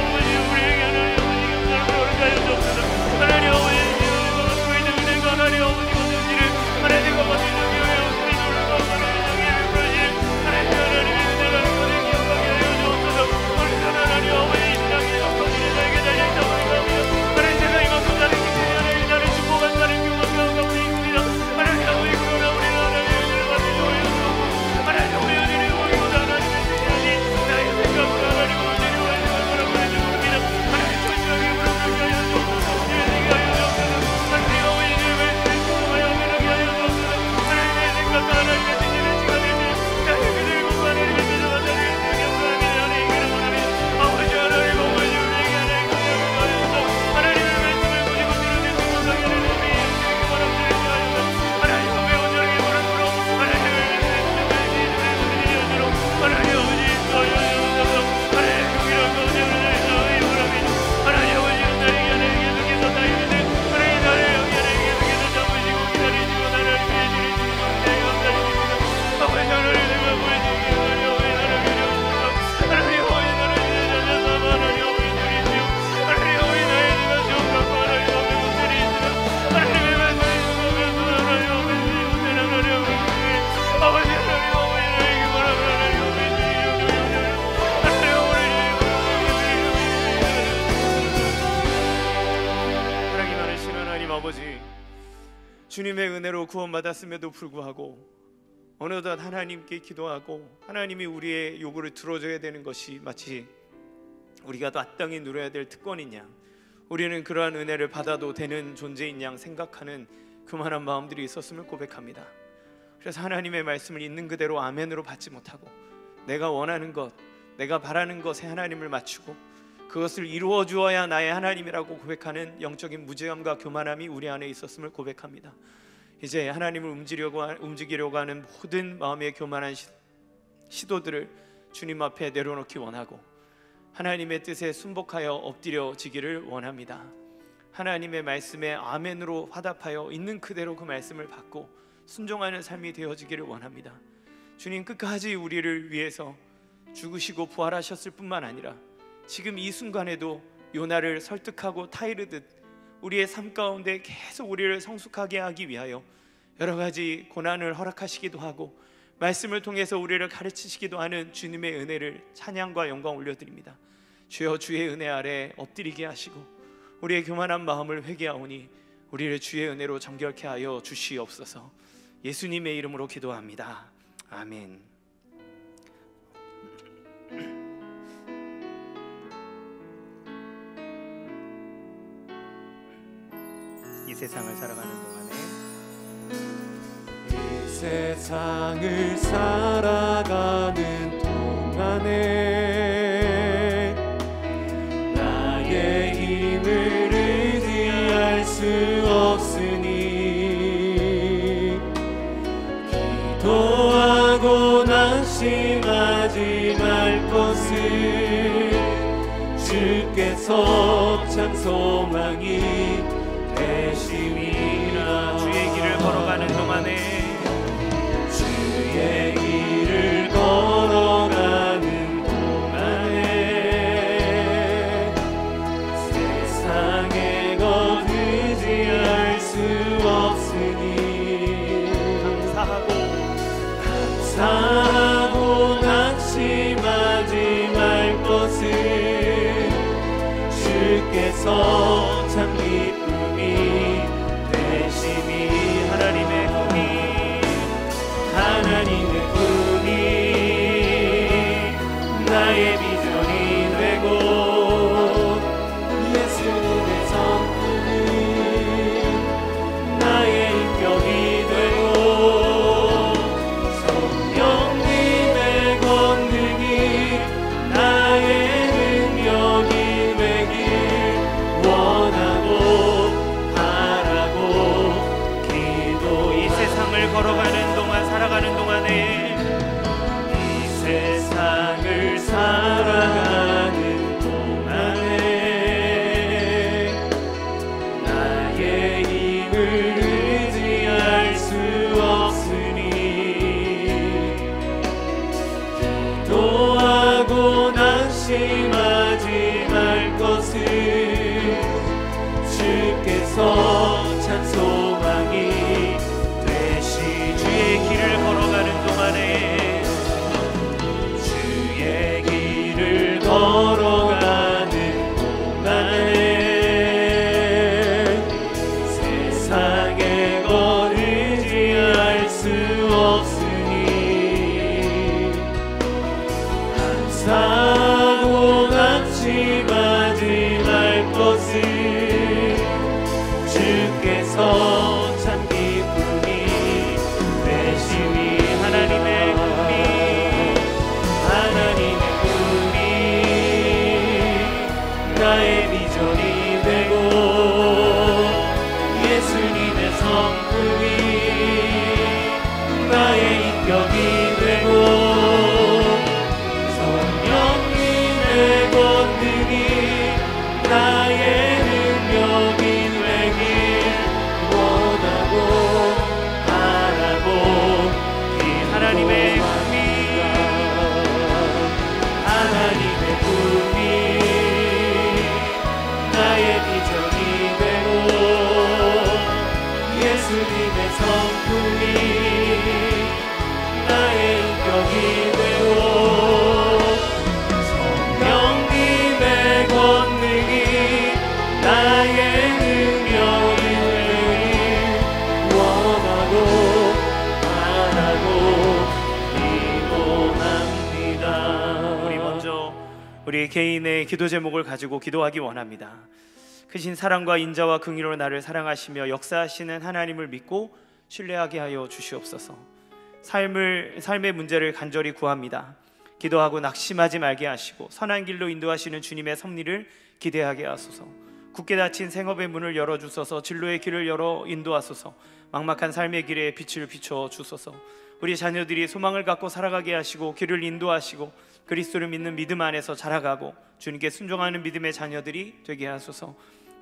Speaker 2: 아버지 우리에게 하나님 아버지 감사를 어렵게 하여 주옵소서. 하나님 아버지 내가 가지고 있는 은혜가 하나님 아버지 거두시는 하나님 내가 가지고 있는 교회의 웃음이 놀라고 하나님 영예를 부르시는 하나님 하나님의 은혜가 그것을 기억하게 하여 주옵소서. 하나님 아버지 이 세상에 영광이를 나에게 달려있다고 생각합니다. 하나님 제가 이만큼 나를 지키니 하나님 나를 축복한 나를 교만과 가운데 있습니다. 하나님 아버지 그러나 우리는 하나님의 은혜를 받으려 주옵소서. 하나님 아버지 은혜를 보기보다 하나님의 신이라니 나의 생각으로 하나님 은혜를 하시는 얼마나 보내는 겁니다. 하나님 절실하게 부르게 하여 주옵소서. 예수님께 하여 주옵소서. 하나님 아버지 주의 말씀에 순종하여 변하게 하여 주옵소서. 하나님의 생각과 하나님의 뜻을 지켜내는 나의 그들을 보고 하나님의 뜻을 받아들이는 경건함이 하나님께로 원하며 아버지 하나님 아버지 우리에게 하나님 긍휼을 하여서 하나님의 말씀을 보시고 들으는 순종하게 하는 우리 영적인 교만함들을 하여서 하나님 앞에 온전하게 무릎으로 하나님의 말씀을 드리려도록 하나님 아버지 인도하여 주옵소서. 하나님 경이로운 가운데 하나님 나의 원함이 하나님 아버지 나에게 하나님 계속해서 나의 믿음 하나님 나를 향해 하나님 계속해서 잡으시고 기다리시고 나를 위해 주님 감사히 감사드립니다. 아버지 하나님 내가 보여주기 하나님 아버지 나를 위하옵소서. 하나님 아버지 나를 위해 주셔서 하나님 아버지 주리시오. 하나님 아버지 나의 내가 지옥받고 하나님 앞에 목소리 있으며 하나님의 말씀이 있으면서 하나님 아버지 못되는 하나님 아버지 하나님 아버지 나에게 바라면 하나님 아버지 하나님 많으신 하나님 아버지, 주님의 은혜로 구원받았음에도 불구하고 어느덧 하나님께 기도하고 하나님이 우리의 요구를 들어줘야 되는 것이 마치 우리가 마땅히 누려야 될 특권인 양, 우리는 그러한 은혜를 받아도 되는 존재인 양 생각하는 그만한 마음들이 있었음을 고백합니다. 그래서 하나님의 말씀을 있는 그대로 아멘으로 받지 못하고 내가 원하는 것, 내가 바라는 것에 하나님을 맞추고 그것을 이루어 주어야 나의 하나님이라고 고백하는 영적인 무지함과 교만함이 우리 안에 있었음을 고백합니다. 이제 하나님을 움직이려고 하는 모든 마음의 교만한 시도들을 주님 앞에 내려놓기 원하고 하나님의 뜻에 순복하여 엎드려지기를 원합니다. 하나님의 말씀에 아멘으로 화답하여 있는 그대로 그 말씀을 받고 순종하는 삶이 되어지기를 원합니다. 주님 끝까지 우리를 위해서 죽으시고 부활하셨을 뿐만 아니라 지금 이 순간에도 요나를 설득하고 타이르듯 우리의 삶 가운데 계속 우리를 성숙하게 하기 위하여 여러 가지 고난을 허락하시기도 하고 말씀을 통해서 우리를 가르치시기도 하는 주님의 은혜를 찬양과 영광 올려드립니다. 주여, 주의 은혜 아래 엎드리게 하시고 우리의 교만한 마음을 회개하오니 우리를 주의 은혜로 정결케 하여 주시옵소서. 예수님의 이름으로 기도합니다. 아멘. 이 세상을 살아가는 동안에
Speaker 1: 이 세상을 살아가는 동안에 나의 힘을 의지할 수 없으니 기도하고 낙심하지 말 것을 주께서 참 소망이 되심이라.
Speaker 2: 주의 길을 걸어가는 동안에
Speaker 1: 주의 길을 걸어가는 동안에 세상의 것 의지할 수 없으니 감사하고 낙심하지 말 것을 주께서 참 기쁨이 되심이. 하나님의 꿈이 나의 비전이 되고 예수님의 성품이 나의 인격이 되고 성령님의 권능이 나의 능력이 되길 원하고 바라고 기도.
Speaker 2: 이 세상을 걸어가는 동안 살아가는 동안에
Speaker 1: 이 세상을 살아가는 동안에 나의 힘을 의지할 수 없으니 기도하고 낙심하지 말 것을 주께서 참 소망이
Speaker 2: 주의 길을 걸어가는 동안에
Speaker 1: 걸어가는 동안에 세상의 것 의지할 수 없으니 감사하고 낙심하지 말 것을 주께서 참 기쁨이 되시니. 나의 비전이 되고 예수님의 성품이 나의 인격이 되고 성령님의 권능이 나의 능력이 되길 원하고 바라고 이 하나님의 꿈이 나의 비전이 되고 예수님의 성품이 나의 인격이 되고 성령님의 권능이 나의 능력이 되길 원하고 바라고 기도합니다.
Speaker 2: 우리 먼저 우리 개인의 기도 제목을 가지고 기도하기 원합니다. 크신 사랑과 인자와 긍휼로 나를 사랑하시며 역사하시는 하나님을 믿고 신뢰하게 하여 주시옵소서. 삶의 문제를 간절히 구합니다. 기도하고 낙심하지 말게 하시고 선한 길로 인도하시는 주님의 섭리를 기대하게 하소서. 굳게 닫힌 생업의 문을 열어주소서. 진로의 길을 열어 인도하소서. 막막한 삶의 길에 빛을 비춰 주소서. 우리 자녀들이 소망을 갖고 살아가게 하시고 길을 인도하시고 그리스도를 믿는 믿음 안에서 자라가고 주님께 순종하는 믿음의 자녀들이 되게 하소서.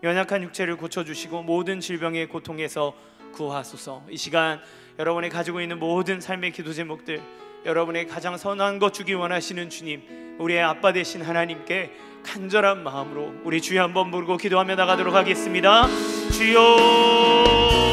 Speaker 2: 연약한 육체를 고쳐주시고 모든 질병의 고통에서 구하소서. 이 시간 여러분이 가지고 있는 모든 삶의 기도 제목들 여러분의 가장 선한 것 주기 원하시는 주님, 우리의 아빠 되신 하나님께 간절한 마음으로 우리 주여 한번 부르고 기도하며 나가도록 하겠습니다. 주여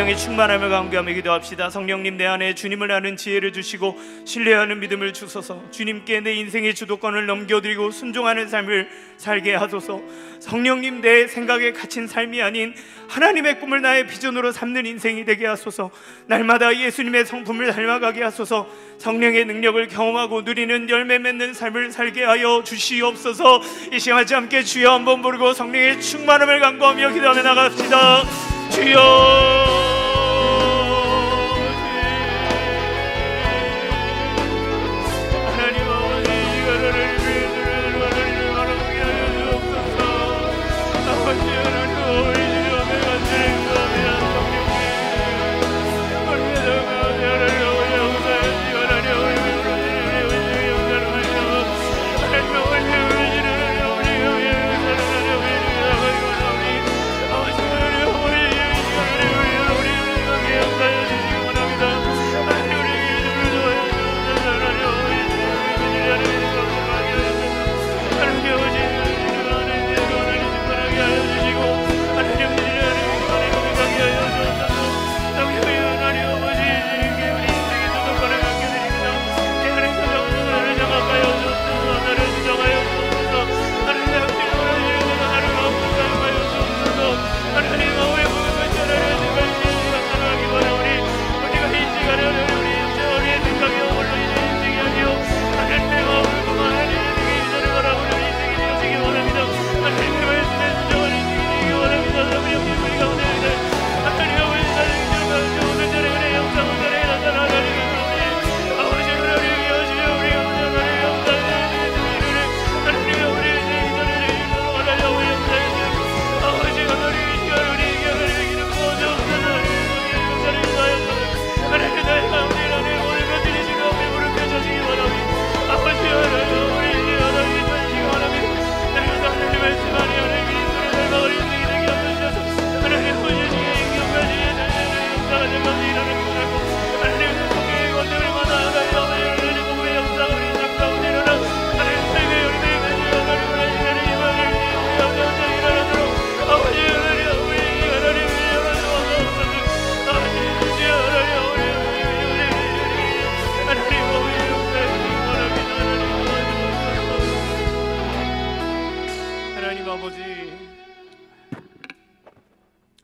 Speaker 2: 사랑의 충만함을 강구하며 기도합시다. 성령님, 내 안에 주님을 아는 지혜를 주시고 신뢰하는 믿음을 주소서. 주님께 내 인생의 주도권을 넘겨드리고 순종하는 삶을 살게 하소서. 성령님, 내 생각에 갇힌 삶이 아닌 하나님의 꿈을 나의 비전으로 삼는 인생이 되게 하소서. 날마다 예수님의 성품을 닮아가게 하소서. 성령의 능력을 경험하고 누리는 열매 맺는 삶을 살게 하여 주시옵소서. 이 시간 같이 함께 주여 한번 부르고 성령의 충만함을 간구하며 기도하며 나갑시다. 주여.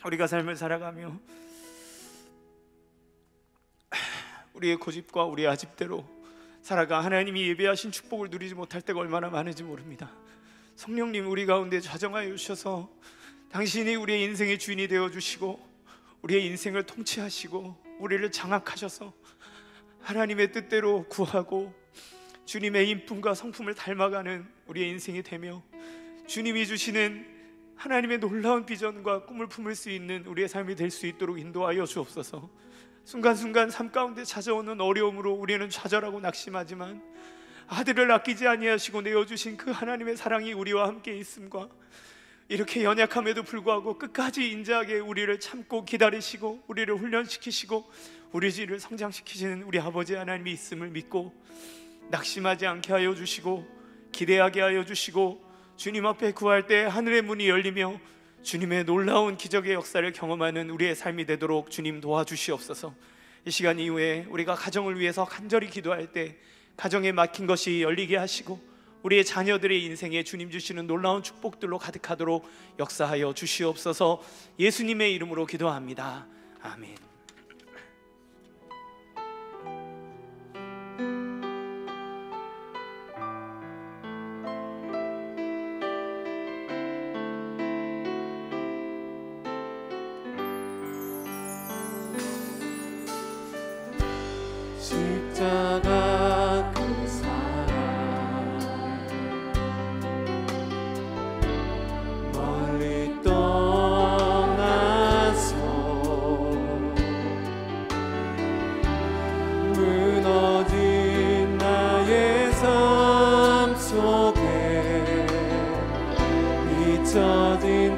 Speaker 2: 우리가 삶을 살아가며 우리의 고집과 우리의 아집대로 살아가 하나님이 예배하신 축복을 누리지 못할 때가 얼마나 많은지 모릅니다. 성령님, 우리 가운데 좌정하여 주셔서 당신이 우리의 인생의 주인이 되어주시고 우리의 인생을 통치하시고 우리를 장악하셔서 하나님의 뜻대로 구하고 주님의 인품과 성품을 닮아가는 우리의 인생이 되며 주님이 주시는 하나님의 놀라운 비전과 꿈을 품을 수 있는 우리의 삶이 될 수 있도록 인도하여 주옵소서. 순간순간 삶 가운데 찾아오는 어려움으로 우리는 좌절하고 낙심하지만 아들을 아끼지 아니하시고 내어주신 그 하나님의 사랑이 우리와 함께 있음과 이렇게 연약함에도 불구하고 끝까지 인자하게 우리를 참고 기다리시고 우리를 훈련시키시고 우리 지를 성장시키시는 우리 아버지 하나님이 있음을 믿고 낙심하지 않게 하여 주시고 기대하게 하여 주시고 주님 앞에 구할 때 하늘의 문이 열리며 주님의 놀라운 기적의 역사를 경험하는 우리의 삶이 되도록 주님 도와주시옵소서. 이 시간 이후에 우리가 가정을 위해서 간절히 기도할 때 가정에 막힌 것이 열리게 하시고 우리의 자녀들의 인생에 주님 주시는 놀라운 축복들로 가득하도록 역사하여 주시옵소서. 예수님의 이름으로 기도합니다. 아멘.
Speaker 1: 십자가 그 사랑 멀리 떠나서 무너진 나의 삶 속에 잊혀진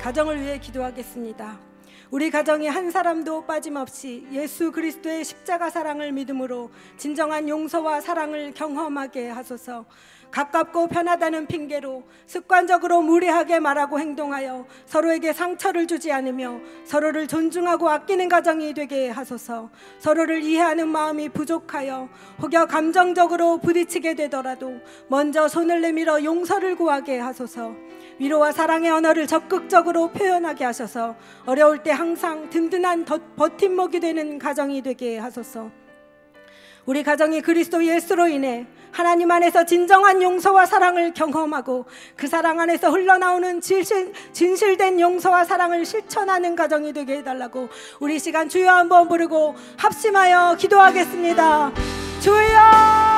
Speaker 4: 가정을 위해 기도하겠습니다. 우리 가정이 한 사람도 빠짐없이 예수 그리스도의 십자가 사랑을 믿음으로 진정한 용서와 사랑을 경험하게 하소서. 가깝고 편하다는 핑계로 습관적으로 무례하게 말하고 행동하여 서로에게 상처를 주지 않으며 서로를 존중하고 아끼는 가정이 되게 하소서. 서로를 이해하는 마음이 부족하여 혹여 감정적으로 부딪히게 되더라도 먼저 손을 내밀어 용서를 구하게 하소서. 위로와 사랑의 언어를 적극적으로 표현하게 하셔서 어려울 때 항상 든든한 버팀목이 되는 가정이 되게 하소서. 우리 가정이 그리스도 예수로 인해 하나님 안에서 진정한 용서와 사랑을 경험하고 그 사랑 안에서 흘러나오는 진실된 용서와 사랑을 실천하는 가정이 되게 해달라고 우리 시간 주여 한번 부르고 합심하여 기도하겠습니다. 주여!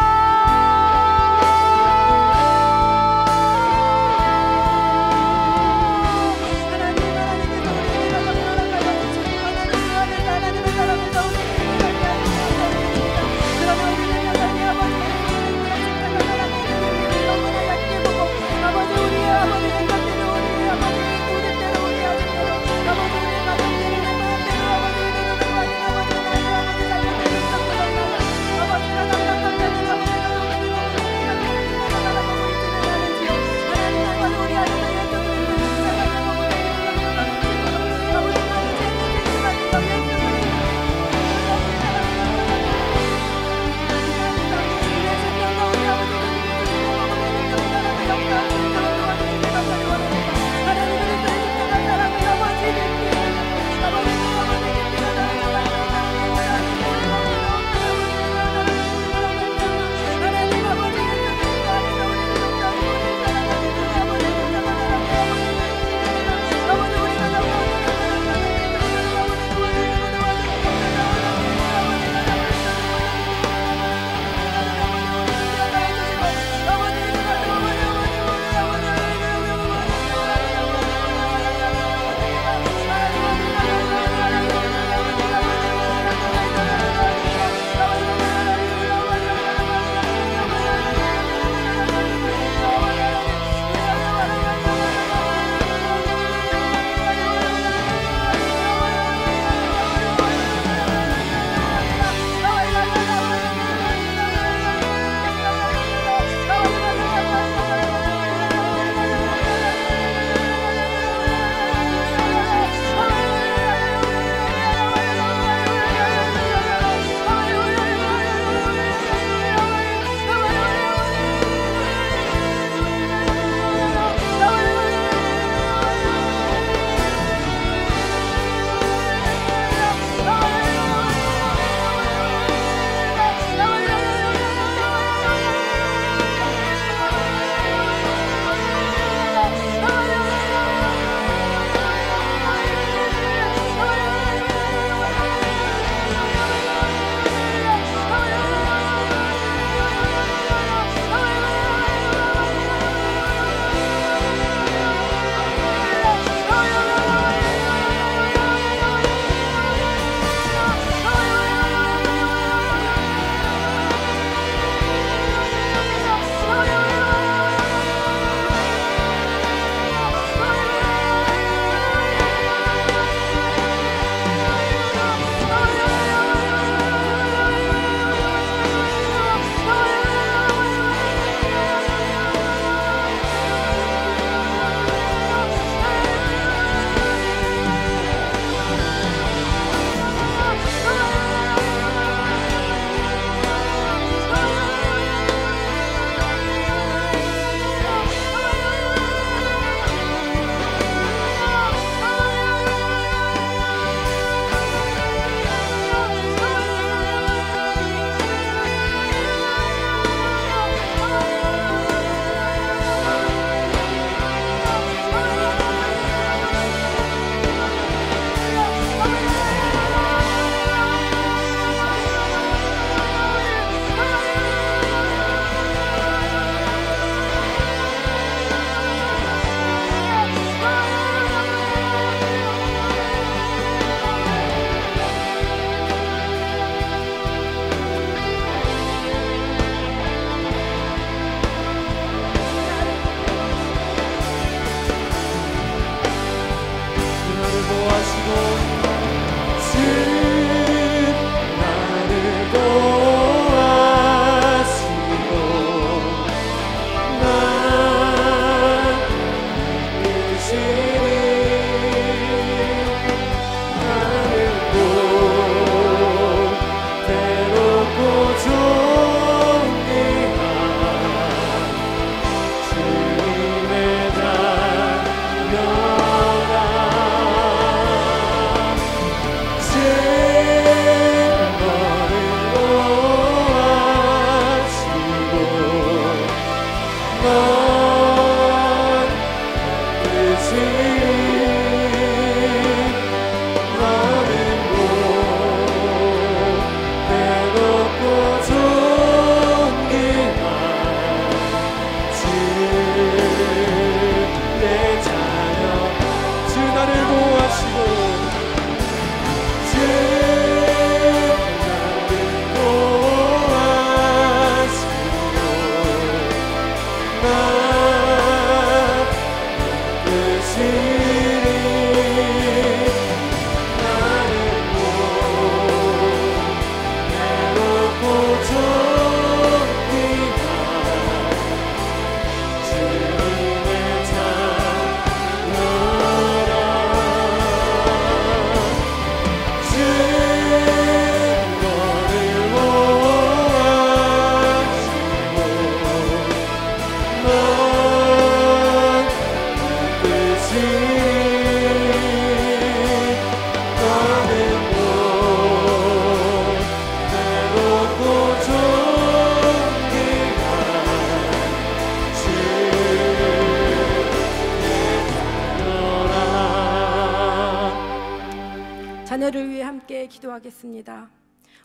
Speaker 4: 자녀를 위해 함께 기도하겠습니다.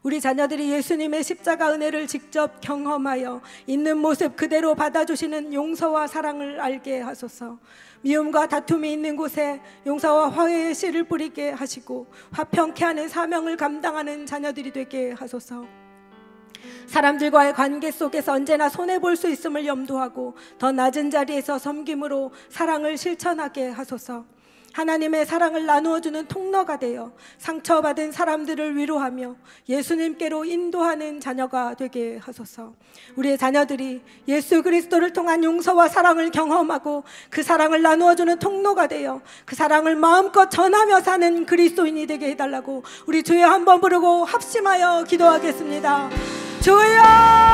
Speaker 4: 우리 자녀들이 예수님의 십자가 은혜를 직접 경험하여 있는 모습 그대로 받아주시는 용서와 사랑을 알게 하소서. 미움과 다툼이 있는 곳에 용서와 화해의 씨를 뿌리게 하시고 화평케 하는 사명을 감당하는 자녀들이 되게 하소서. 사람들과의 관계 속에서 언제나 손해볼 수 있음을 염두하고 더 낮은 자리에서 섬김으로 사랑을 실천하게 하소서. 하나님의 사랑을 나누어주는 통로가 되어 상처받은 사람들을 위로하며 예수님께로 인도하는 자녀가 되게 하소서. 우리의 자녀들이 예수 그리스도를 통한 용서와 사랑을 경험하고 그 사랑을 나누어주는 통로가 되어 그 사랑을 마음껏 전하며 사는 그리스도인이 되게 해달라고 우리 주여 한번 부르고 합심하여 기도하겠습니다. 주여!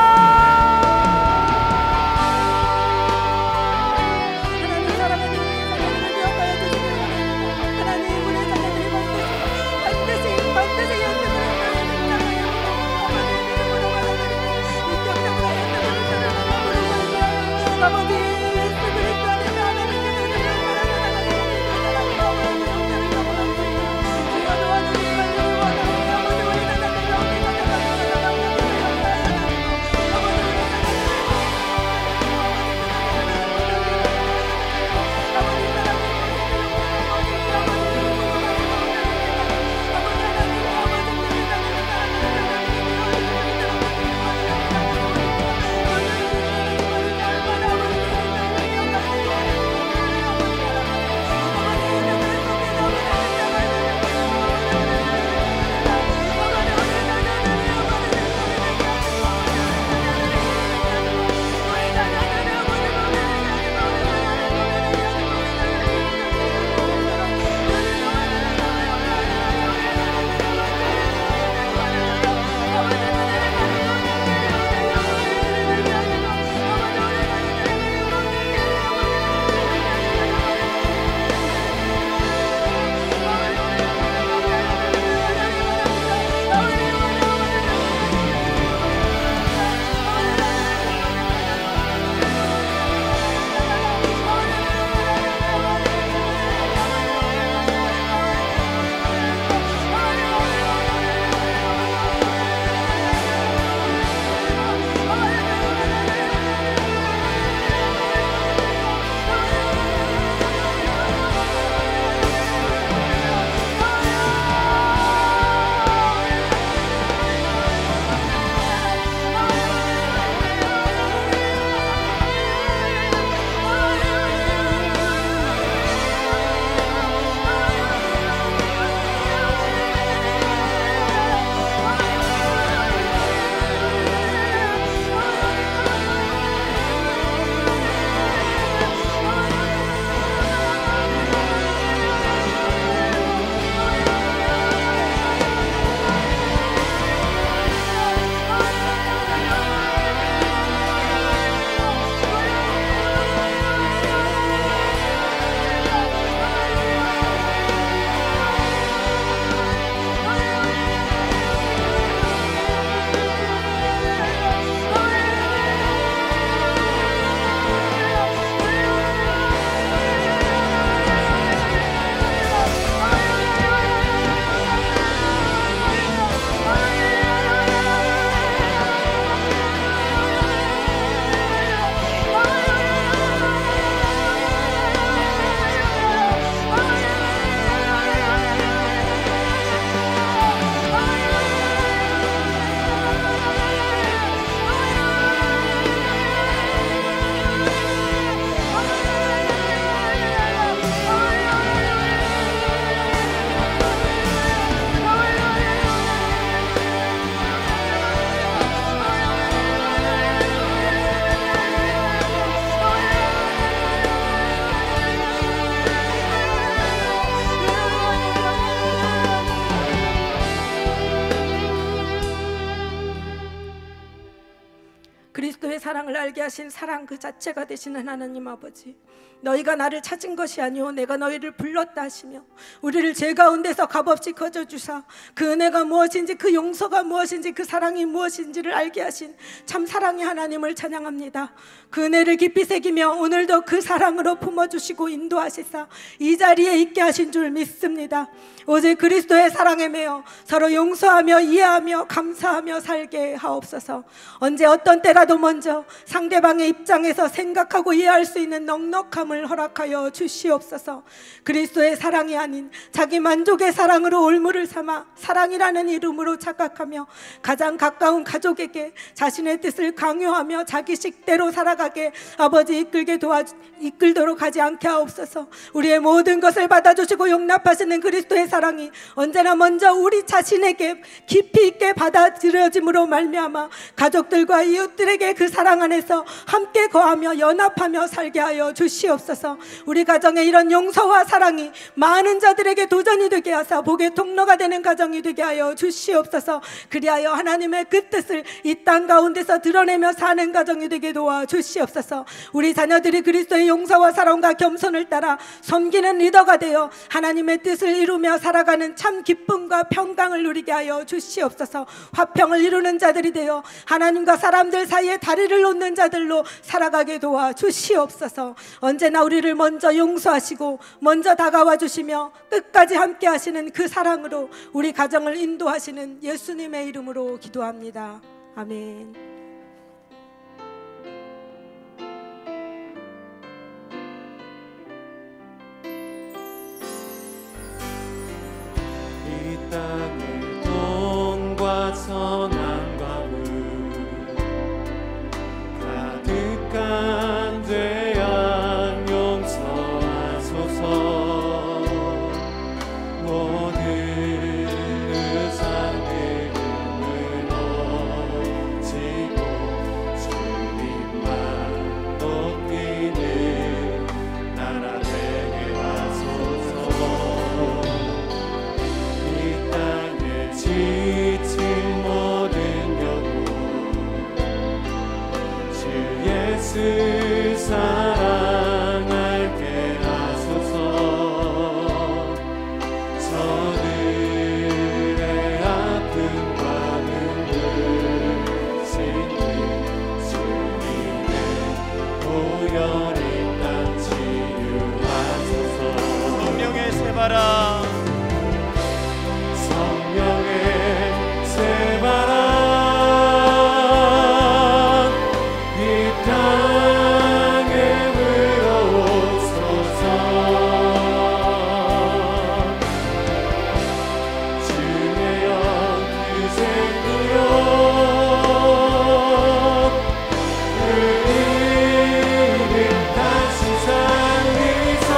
Speaker 4: 알게 하신 사랑 그 자체가 되시는 하나님 아버지, 너희가 나를 찾은 것이 아니오 내가 너희를 불렀다 하시며 우리를 죄 가운데서 값없이 거저주사 그 은혜가 무엇인지, 그 용서가 무엇인지, 그 사랑이 무엇인지를 알게 하신 참 사랑의 하나님을 찬양합니다. 그 은혜를 깊이 새기며 오늘도 그 사랑으로 품어주시고 인도하시사 이 자리에 있게 하신 줄 믿습니다. 오직 그리스도의 사랑에 매여 서로 용서하며 이해하며 감사하며 살게 하옵소서. 언제 어떤 때라도 먼저 상대방의 입장에서 생각하고 이해할 수 있는 넉넉함을 허락하여 주시옵소서. 그리스도의 사랑이 아닌 자기 만족의 사랑으로 올무를 삼아 사랑이라는 이름으로 착각하며 가장 가까운 가족에게 자신의 뜻을 강요하며 자기 식대로 살아가게 아버지 이끌도록 하지 않게 하옵소서. 우리의 모든 것을 받아주시고 용납하시는 그리스도의 사랑이 언제나 먼저 우리 자신에게 깊이 있게 받아들여짐으로 말미암아 가족들과 이웃들에게 그 사랑 안에서 함께 거하며 연합하며 살게 하여 주시옵소서. 우리 가정에 이런 용서와 사랑이 많은 자들에게 도전이 되게 하사 복의 통로가 되는 가정이 되게 하여 주시옵소서. 그리하여 하나님의 그 뜻을 이 땅 가운데서 드러내며 사는 가정이 되게 도와 주시옵소서. 우리 자녀들이 그리스도의 용서와 사랑과 겸손을 따라 섬기는 리더가 되어 하나님의 뜻을 이루며 살아가는 참 기쁨과 평강을 누리게 하여 주시옵소서. 화평을 이루는 자들이 되어 하나님과 사람들 사이에 다리를 놓는 자들로 살아가게 도와 주시옵소서. 언제나 우리를 먼저 용서하시고 먼저 다가와 주시며 끝까지 함께 하시는 그 사랑으로 우리 가정을 인도하시는 예수님의 이름으로 기도합니다. 아멘.
Speaker 1: 이 땅의 돈과 선함과 물 가득한 죄악 용서하소서. 모든 의상의 힘을 얻지고 주님만 높이는 나라 되게 하소서. 이 땅에 지친 모든 영혼 주 예수 사랑하게 하소서. 저들의 아픔과 눈물 씻는 주님의 보혈이 땅 치유하소서.
Speaker 2: 성령의 새바람
Speaker 1: 성령의 새바람 이 땅에 불어옵소서. 주의 영 그 생구력 그 이름 다시 살리사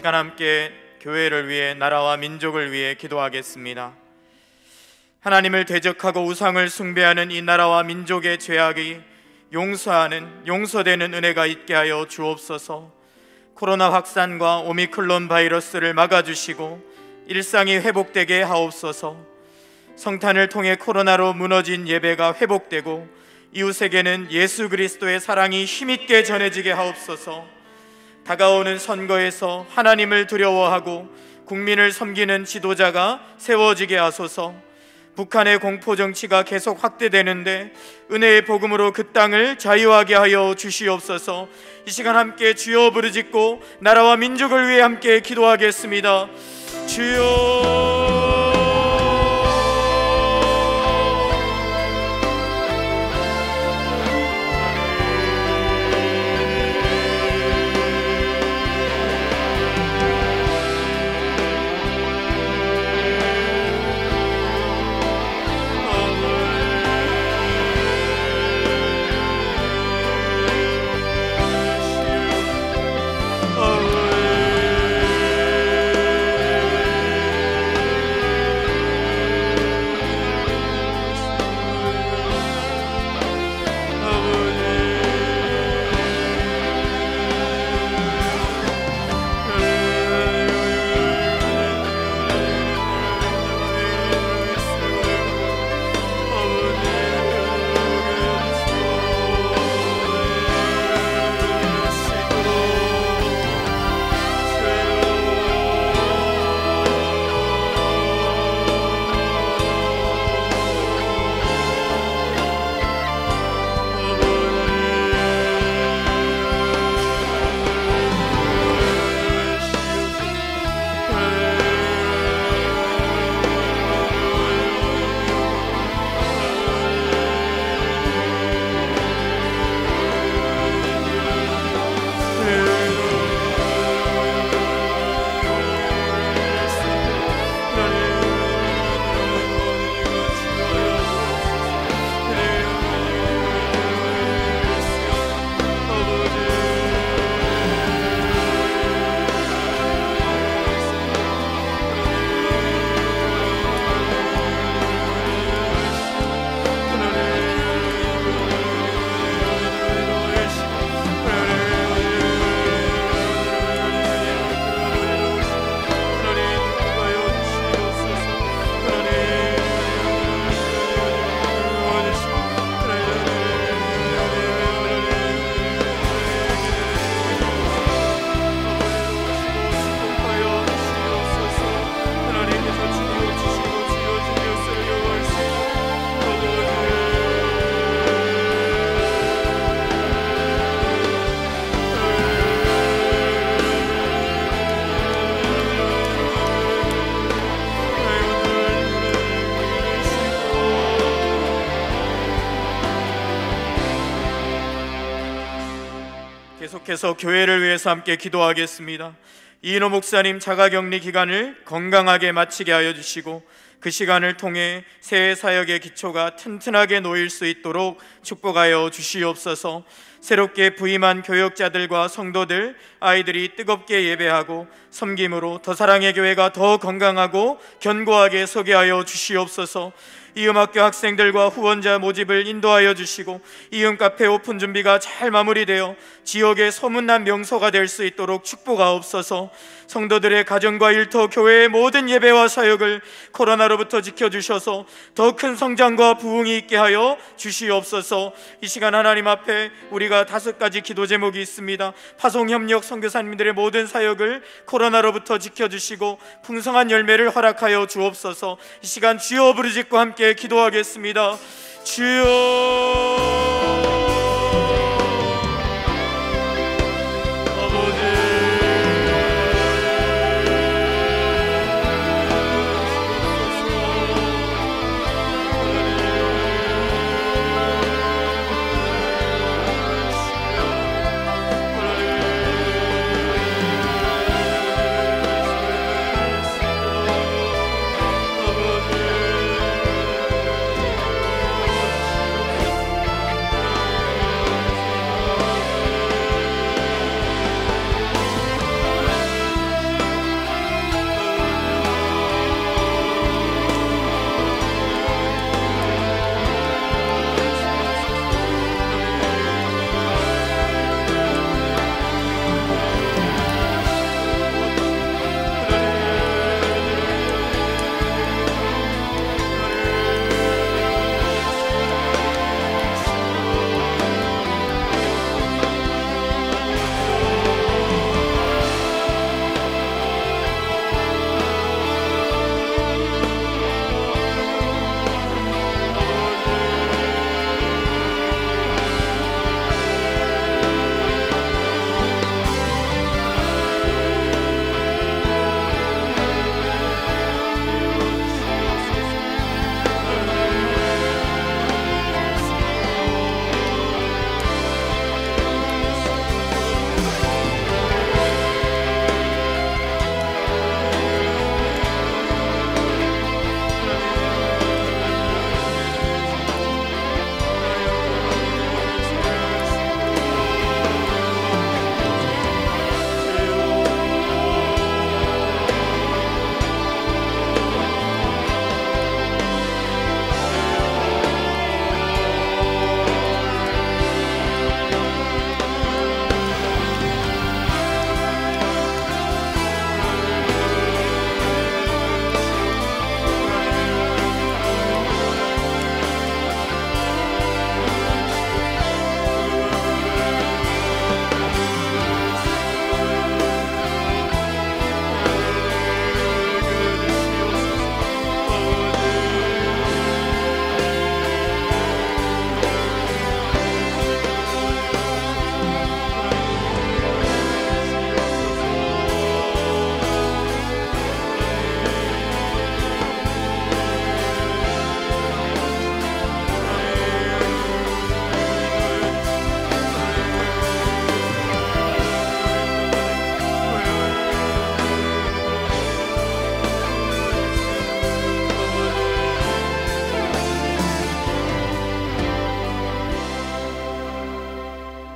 Speaker 5: 시간 함께 교회를 위해, 나라와 민족을 위해 기도하겠습니다. 하나님을 대적하고 우상을 숭배하는 이 나라와 민족의 죄악이 용서되는 은혜가 있게 하여 주옵소서. 코로나 확산과 오미크론 바이러스를 막아주시고 일상이 회복되게 하옵소서. 성탄을 통해 코로나로 무너진 예배가 회복되고 이웃에게는 예수 그리스도의 사랑이 힘있게 전해지게 하옵소서. 다가오는 선거에서 하나님을 두려워하고 국민을 섬기는 지도자가 세워지게 하소서. 북한의 공포 정치가 계속 확대되는데 은혜의 복음으로 그 땅을 자유하게 하여 주시옵소서. 이 시간 함께 주여 부르짖고 나라와 민족을 위해 함께 기도하겠습니다. 주여. 계속해서 교회를 위해서 함께 기도하겠습니다. 이인호 목사님 자가격리 기간을 건강하게 마치게 하여 주시고 그 시간을 통해 새해 사역의 기초가 튼튼하게 놓일 수 있도록 축복하여 주시옵소서. 새롭게 부임한 교역자들과 성도들, 아이들이 뜨겁게 예배하고 섬김으로 더 사랑의 교회가 더 건강하고 견고하게 서게 하여 주시옵소서. 이음학교 학생들과 후원자 모집을 인도하여 주시고 이음카페 오픈 준비가 잘 마무리되어 지역의 소문난 명소가 될 수 있도록 축복하옵소서. 성도들의 가정과 일터, 교회의 모든 예배와 사역을 코로나로부터 지켜주셔서 더 큰 성장과 부흥이 있게 하여 주시옵소서. 이 시간 하나님 앞에 우리가 5가지 기도 제목이 있습니다. 파송협력 선교사님들의 모든 사역을 코로나로부터 지켜주시고 풍성한 열매를 허락하여 주옵소서. 이 시간 주여 부르짖고 함께 기도하겠습니다. 주여.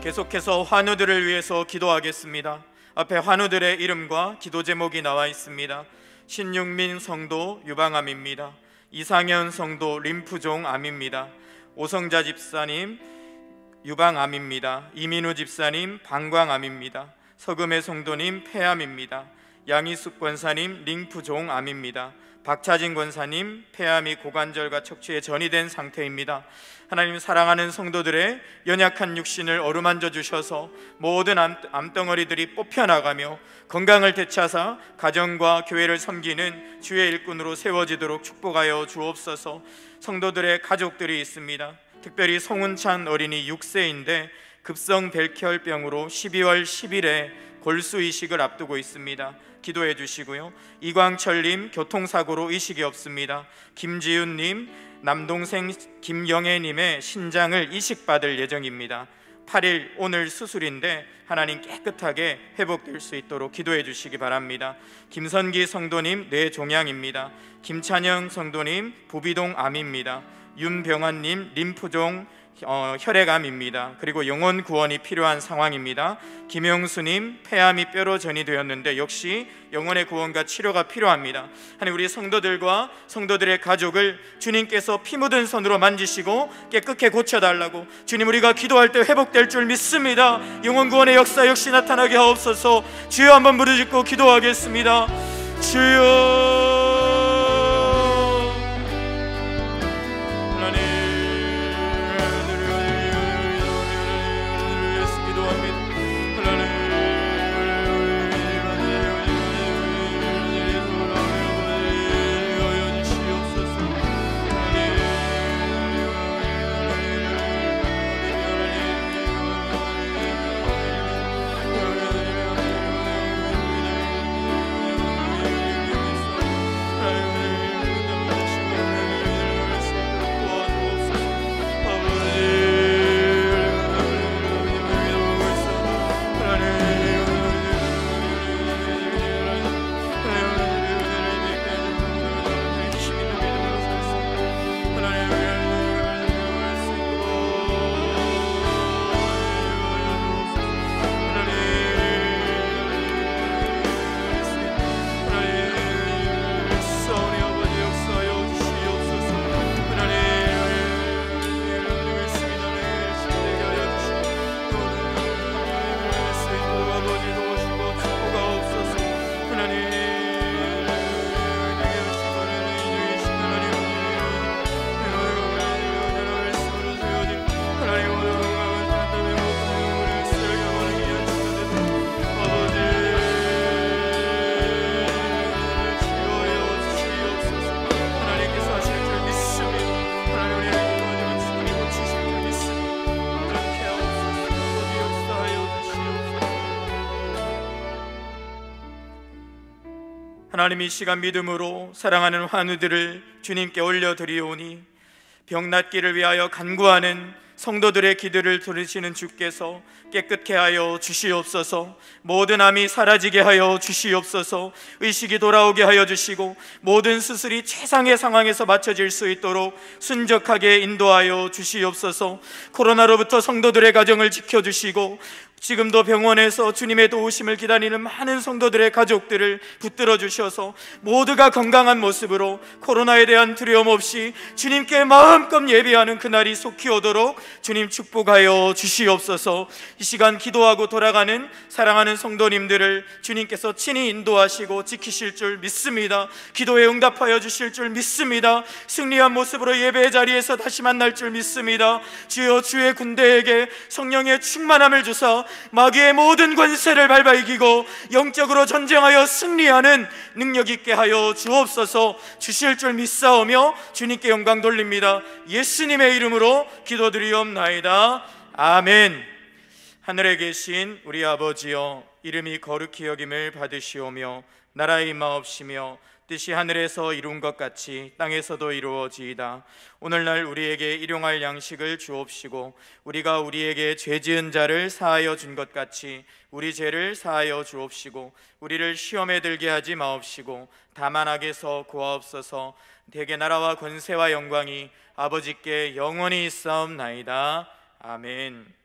Speaker 5: 계속해서 환우들을 위해서 기도하겠습니다. 앞에 환우들의 이름과 기도 제목이 나와 있습니다. 신육민 성도 유방암입니다. 이상현 성도 림프종 암입니다. 오성자 집사님 유방암입니다. 이민우 집사님 방광암입니다. 서금의 성도님 폐암입니다. 양희숙 권사님 림프종 암입니다. 박차진 권사님 폐암이 고관절과 척추에 전이된 상태입니다. 하나님, 사랑하는 성도들의 연약한 육신을 어루만져 주셔서 모든 암덩어리들이 뽑혀나가며 건강을 되찾아 가정과 교회를 섬기는 주의 일꾼으로 세워지도록 축복하여 주옵소서. 성도들의 가족들이 있습니다. 특별히 송은찬 어린이 6세인데 급성 백혈병으로 12월 10일에 골수 이식을 앞두고 있습니다. 기도해 주시고요. 이광철님 교통사고로 의식이 없습니다. 김지윤님 남동생 김영애님의 신장을 이식받을 예정입니다. 8일 오늘 수술인데 하나님 깨끗하게 회복될 수 있도록 기도해 주시기 바랍니다. 김선기 성도님 뇌종양입니다. 김찬영 성도님 부비동 암입니다. 윤병환님 림프종 혈액암입니다. 그리고 영혼 구원이 필요한 상황입니다. 김영수님 폐암이 뼈로 전이되었는데 역시 영혼의 구원과 치료가 필요합니다. 하나님, 우리 성도들과 성도들의 가족을 주님께서 피 묻은 손으로 만지시고 깨끗게 고쳐달라고, 주님 우리가 기도할 때 회복될 줄 믿습니다. 영혼 구원의 역사 역시 나타나게 하옵소서. 주여, 한번 부르짖고 기도하겠습니다. 주여, 하나님, 이 시간 믿음으로 사랑하는 환우들을 주님께 올려드리오니 병 낫기를 위하여 간구하는 성도들의 기도를 들으시는 주께서 깨끗게 하여 주시옵소서. 모든 암이 사라지게 하여 주시옵소서. 의식이 돌아오게 하여 주시고 모든 수술이 최상의 상황에서 맞춰질 수 있도록 순적하게 인도하여 주시옵소서. 코로나로부터 성도들의 가정을 지켜주시고 지금도 병원에서 주님의 도우심을 기다리는 많은 성도들의 가족들을 붙들어 주셔서 모두가 건강한 모습으로 코로나에 대한 두려움 없이 주님께 마음껏 예배하는 그날이 속히 오도록 주님 축복하여 주시옵소서. 이 시간 기도하고 돌아가는 사랑하는 성도님들을 주님께서 친히 인도하시고 지키실 줄 믿습니다. 기도에 응답하여 주실 줄 믿습니다. 승리한 모습으로 예배의 자리에서 다시 만날 줄 믿습니다. 주여, 주의 군대에게 성령의 충만함을 주사 마귀의 모든 권세를 밟아 이기고 영적으로 전쟁하여 승리하는 능력 있게 하여 주옵소서. 주실 줄 믿사오며 주님께 영광 돌립니다. 예수님의 이름으로 기도드리옵나이다. 아멘. 하늘에 계신 우리 아버지여, 이름이 거룩히 여김을 받으시오며 나라의 임하옵시며 뜻이 하늘에서 이룬 것 같이 땅에서도 이루어지이다. 오늘날 우리에게 일용할 양식을 주옵시고 우리가 우리에게 죄 지은 자를 사하여 준 것 같이 우리 죄를 사하여 주옵시고 우리를 시험에 들게 하지 마옵시고 다만 악에서 구하옵소서. 대개 나라와 권세와 영광이 아버지께 영원히 있사옵나이다. 아멘.